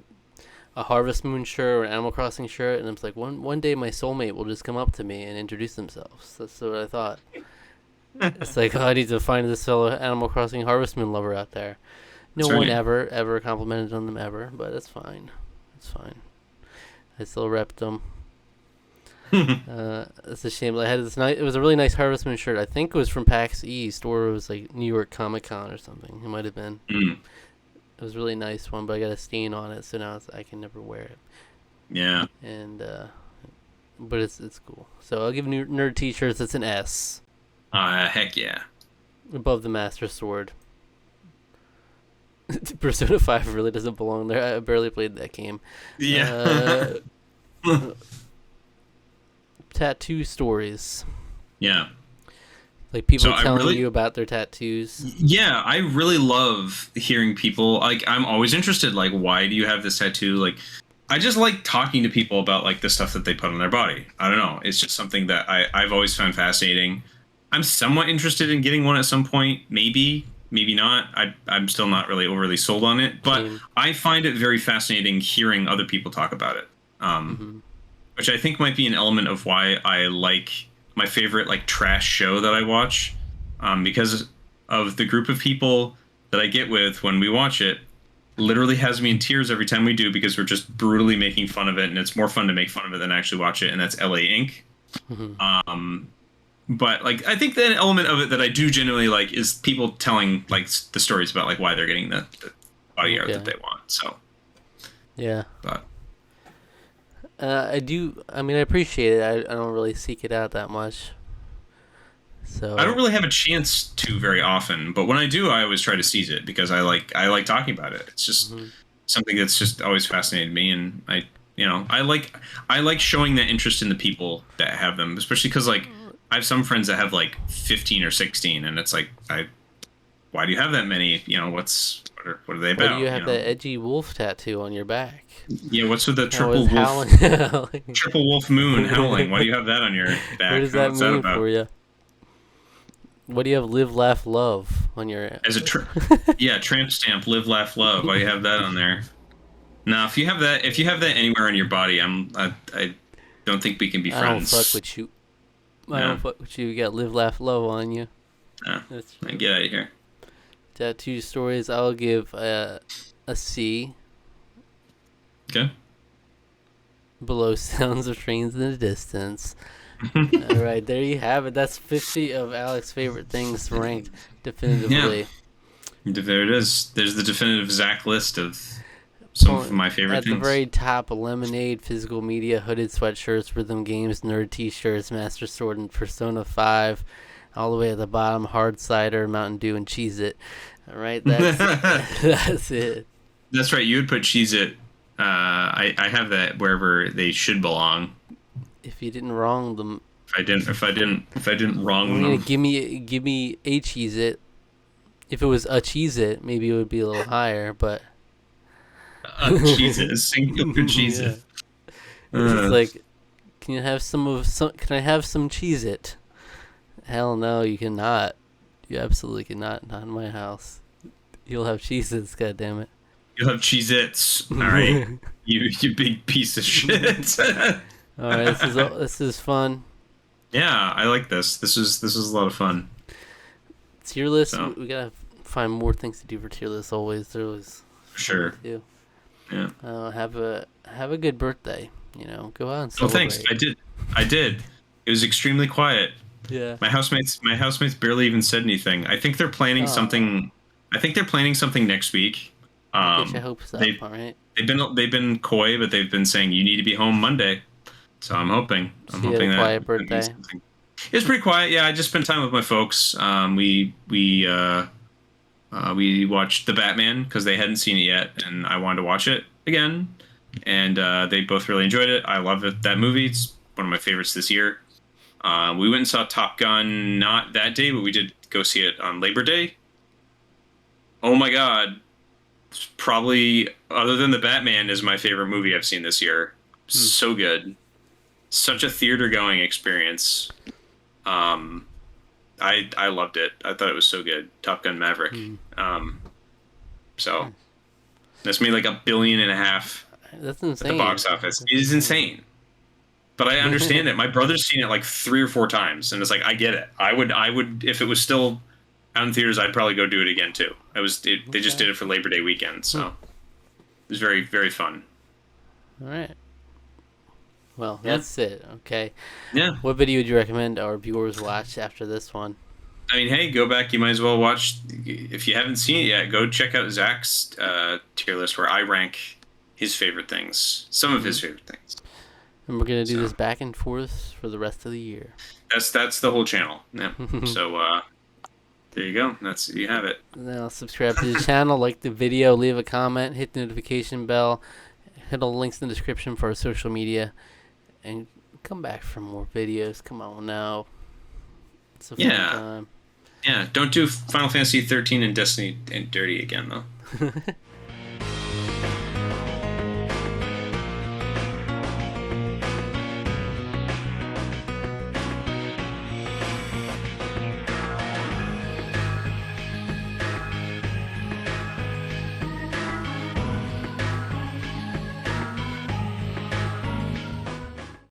a Harvest Moon shirt or an Animal Crossing shirt, and it's like one day my soulmate will just come up to me and introduce themselves. That's what I thought. It's like, oh, I need to find this fellow Animal Crossing Harvest Moon lover out there. No one ever complimented on them ever, but it's fine. It's fine. I still repped them. It's a shame. I had this nice. It was a really nice Harvest Moon shirt. I think it was from PAX East, or it was like New York Comic Con or something. It might have been. It was a really nice one, but I got a stain on it, so now I can never wear it. Yeah. And but it's cool. So I'll give nerd T-shirts. It's an S. Heck yeah. Above the Master Sword. Persona 5 really doesn't belong there. I barely played that game. Yeah. Tattoo stories. Yeah. Like people telling you about their tattoos. Yeah, I really love hearing people. Like, I'm always interested. Like, why do you have this tattoo? Like, I just like talking to people about like the stuff that they put on their body. I don't know. It's just something that I've always found fascinating. I'm somewhat interested in getting one at some point. Maybe not. I'm still not really overly sold on it. But I find it very fascinating hearing other people talk about it. Which I think might be an element of why I like my favorite like trash show that I watch, because of the group of people that I get with when we watch it. Literally has me in tears every time we do because we're just brutally making fun of it, and it's more fun to make fun of it than actually watch it. And that's LA Inc. But like I think that an element of it that I do genuinely like is people telling like the stories about like why they're getting the body art that they want. So yeah, but. I do. I mean, I appreciate it. I don't really seek it out that much. So I don't really have a chance to very often, but when I do, I always try to seize it because I like talking about it. It's just something that's just always fascinated me, and I like showing that interest in the people that have them, especially because like I have some friends that have like 15 or 16, and it's like why do you have that many? What are they about? Why do you have that edgy wolf tattoo on your back? Yeah, what's with the triple wolf moon howling? Why do you have that on your back? What does that mean for you? What do you have? Live, laugh, love on your as a tramp stamp. Live, laugh, love. Why do you have that on there? Now, if you have that anywhere on your body, I don't think we can be friends. I don't fuck with you. I don't fuck with you. You got live, laugh, love on you. Get out of here. Tattoo stories. I'll give a C. Okay. Below sounds of trains in the distance. All right, there you have it. That's 50 of Alec's favorite things ranked definitively. Yeah. There it is. There's the definitive Zach list of some of my favorite things. At the very top, Lemonade, physical media, hooded sweatshirts, rhythm games, nerd t-shirts, Master Sword, and Persona 5. All the way at the bottom, hard cider, Mountain Dew, and Cheez-It. All right, that's it. That's right. You would put Cheez-It. I have that wherever they should belong. If you didn't wrong them. If I didn't wrong them. Give me a Cheez-It. If it was a Cheez-It, maybe it would be a little higher, but. Cheez-It, singular Cheez-It. It's like, can I have some Cheez-It? Hell no, you cannot. You absolutely cannot. Not in my house. You'll have Cheez-Its, goddammit. You'll have Cheez-Its. All right. You big piece of shit. All right, this is fun. Yeah, I like this. This is a lot of fun. Tier list. So We gotta find more things to do for tier lists. Always, they're always for sure. fun to do. Yeah. Have a good birthday. Go out and Oh, celebrate. thanks. I did. It was extremely quiet. Yeah. My housemates barely even said anything. I think they're planning something. I think they're planning something next week. Get your hopes up. They All right. they've been coy, but they've been saying you need to be home Monday. So I'm hoping. So you had a quiet birthday. It was pretty quiet. Yeah, I just spent time with my folks. We watched The Batman because they hadn't seen it yet, and I wanted to watch it again. And they both really enjoyed it. I love it. That movie. It's one of my favorites this year. We went and saw Top Gun not that day, but we did go see it on Labor Day. Oh my God. It's probably, other than The Batman, is my favorite movie I've seen this year. So good. Such a theater-going experience. I loved it. I thought it was so good. Top Gun Maverick. So that's made like $1.5 billion That's insane. at the box office. It is insane. But I understand it. My brother's seen it like 3 or 4 times, and it's like I get it. I would if it was still out in theaters, I'd probably go do it again too. They just did it for Labor Day weekend, so it was very, very fun. All right. Well, that's it. Okay. Yeah. What video would you recommend our viewers watch after this one? I mean, hey, go back. You might as well watch. If you haven't seen it yet, go check out Zach's tier list where I rank his favorite things, some of his favorite things. And we're gonna do this back and forth for the rest of the year. That's the whole channel. Yeah. So there you go. You have it. Now subscribe to the channel, like the video, leave a comment, hit the notification bell, hit all the links in the description for our social media, and come back for more videos. Come on now. It's a fun time. Yeah. Don't do Final Fantasy 13 and Destiny and Dirty again though.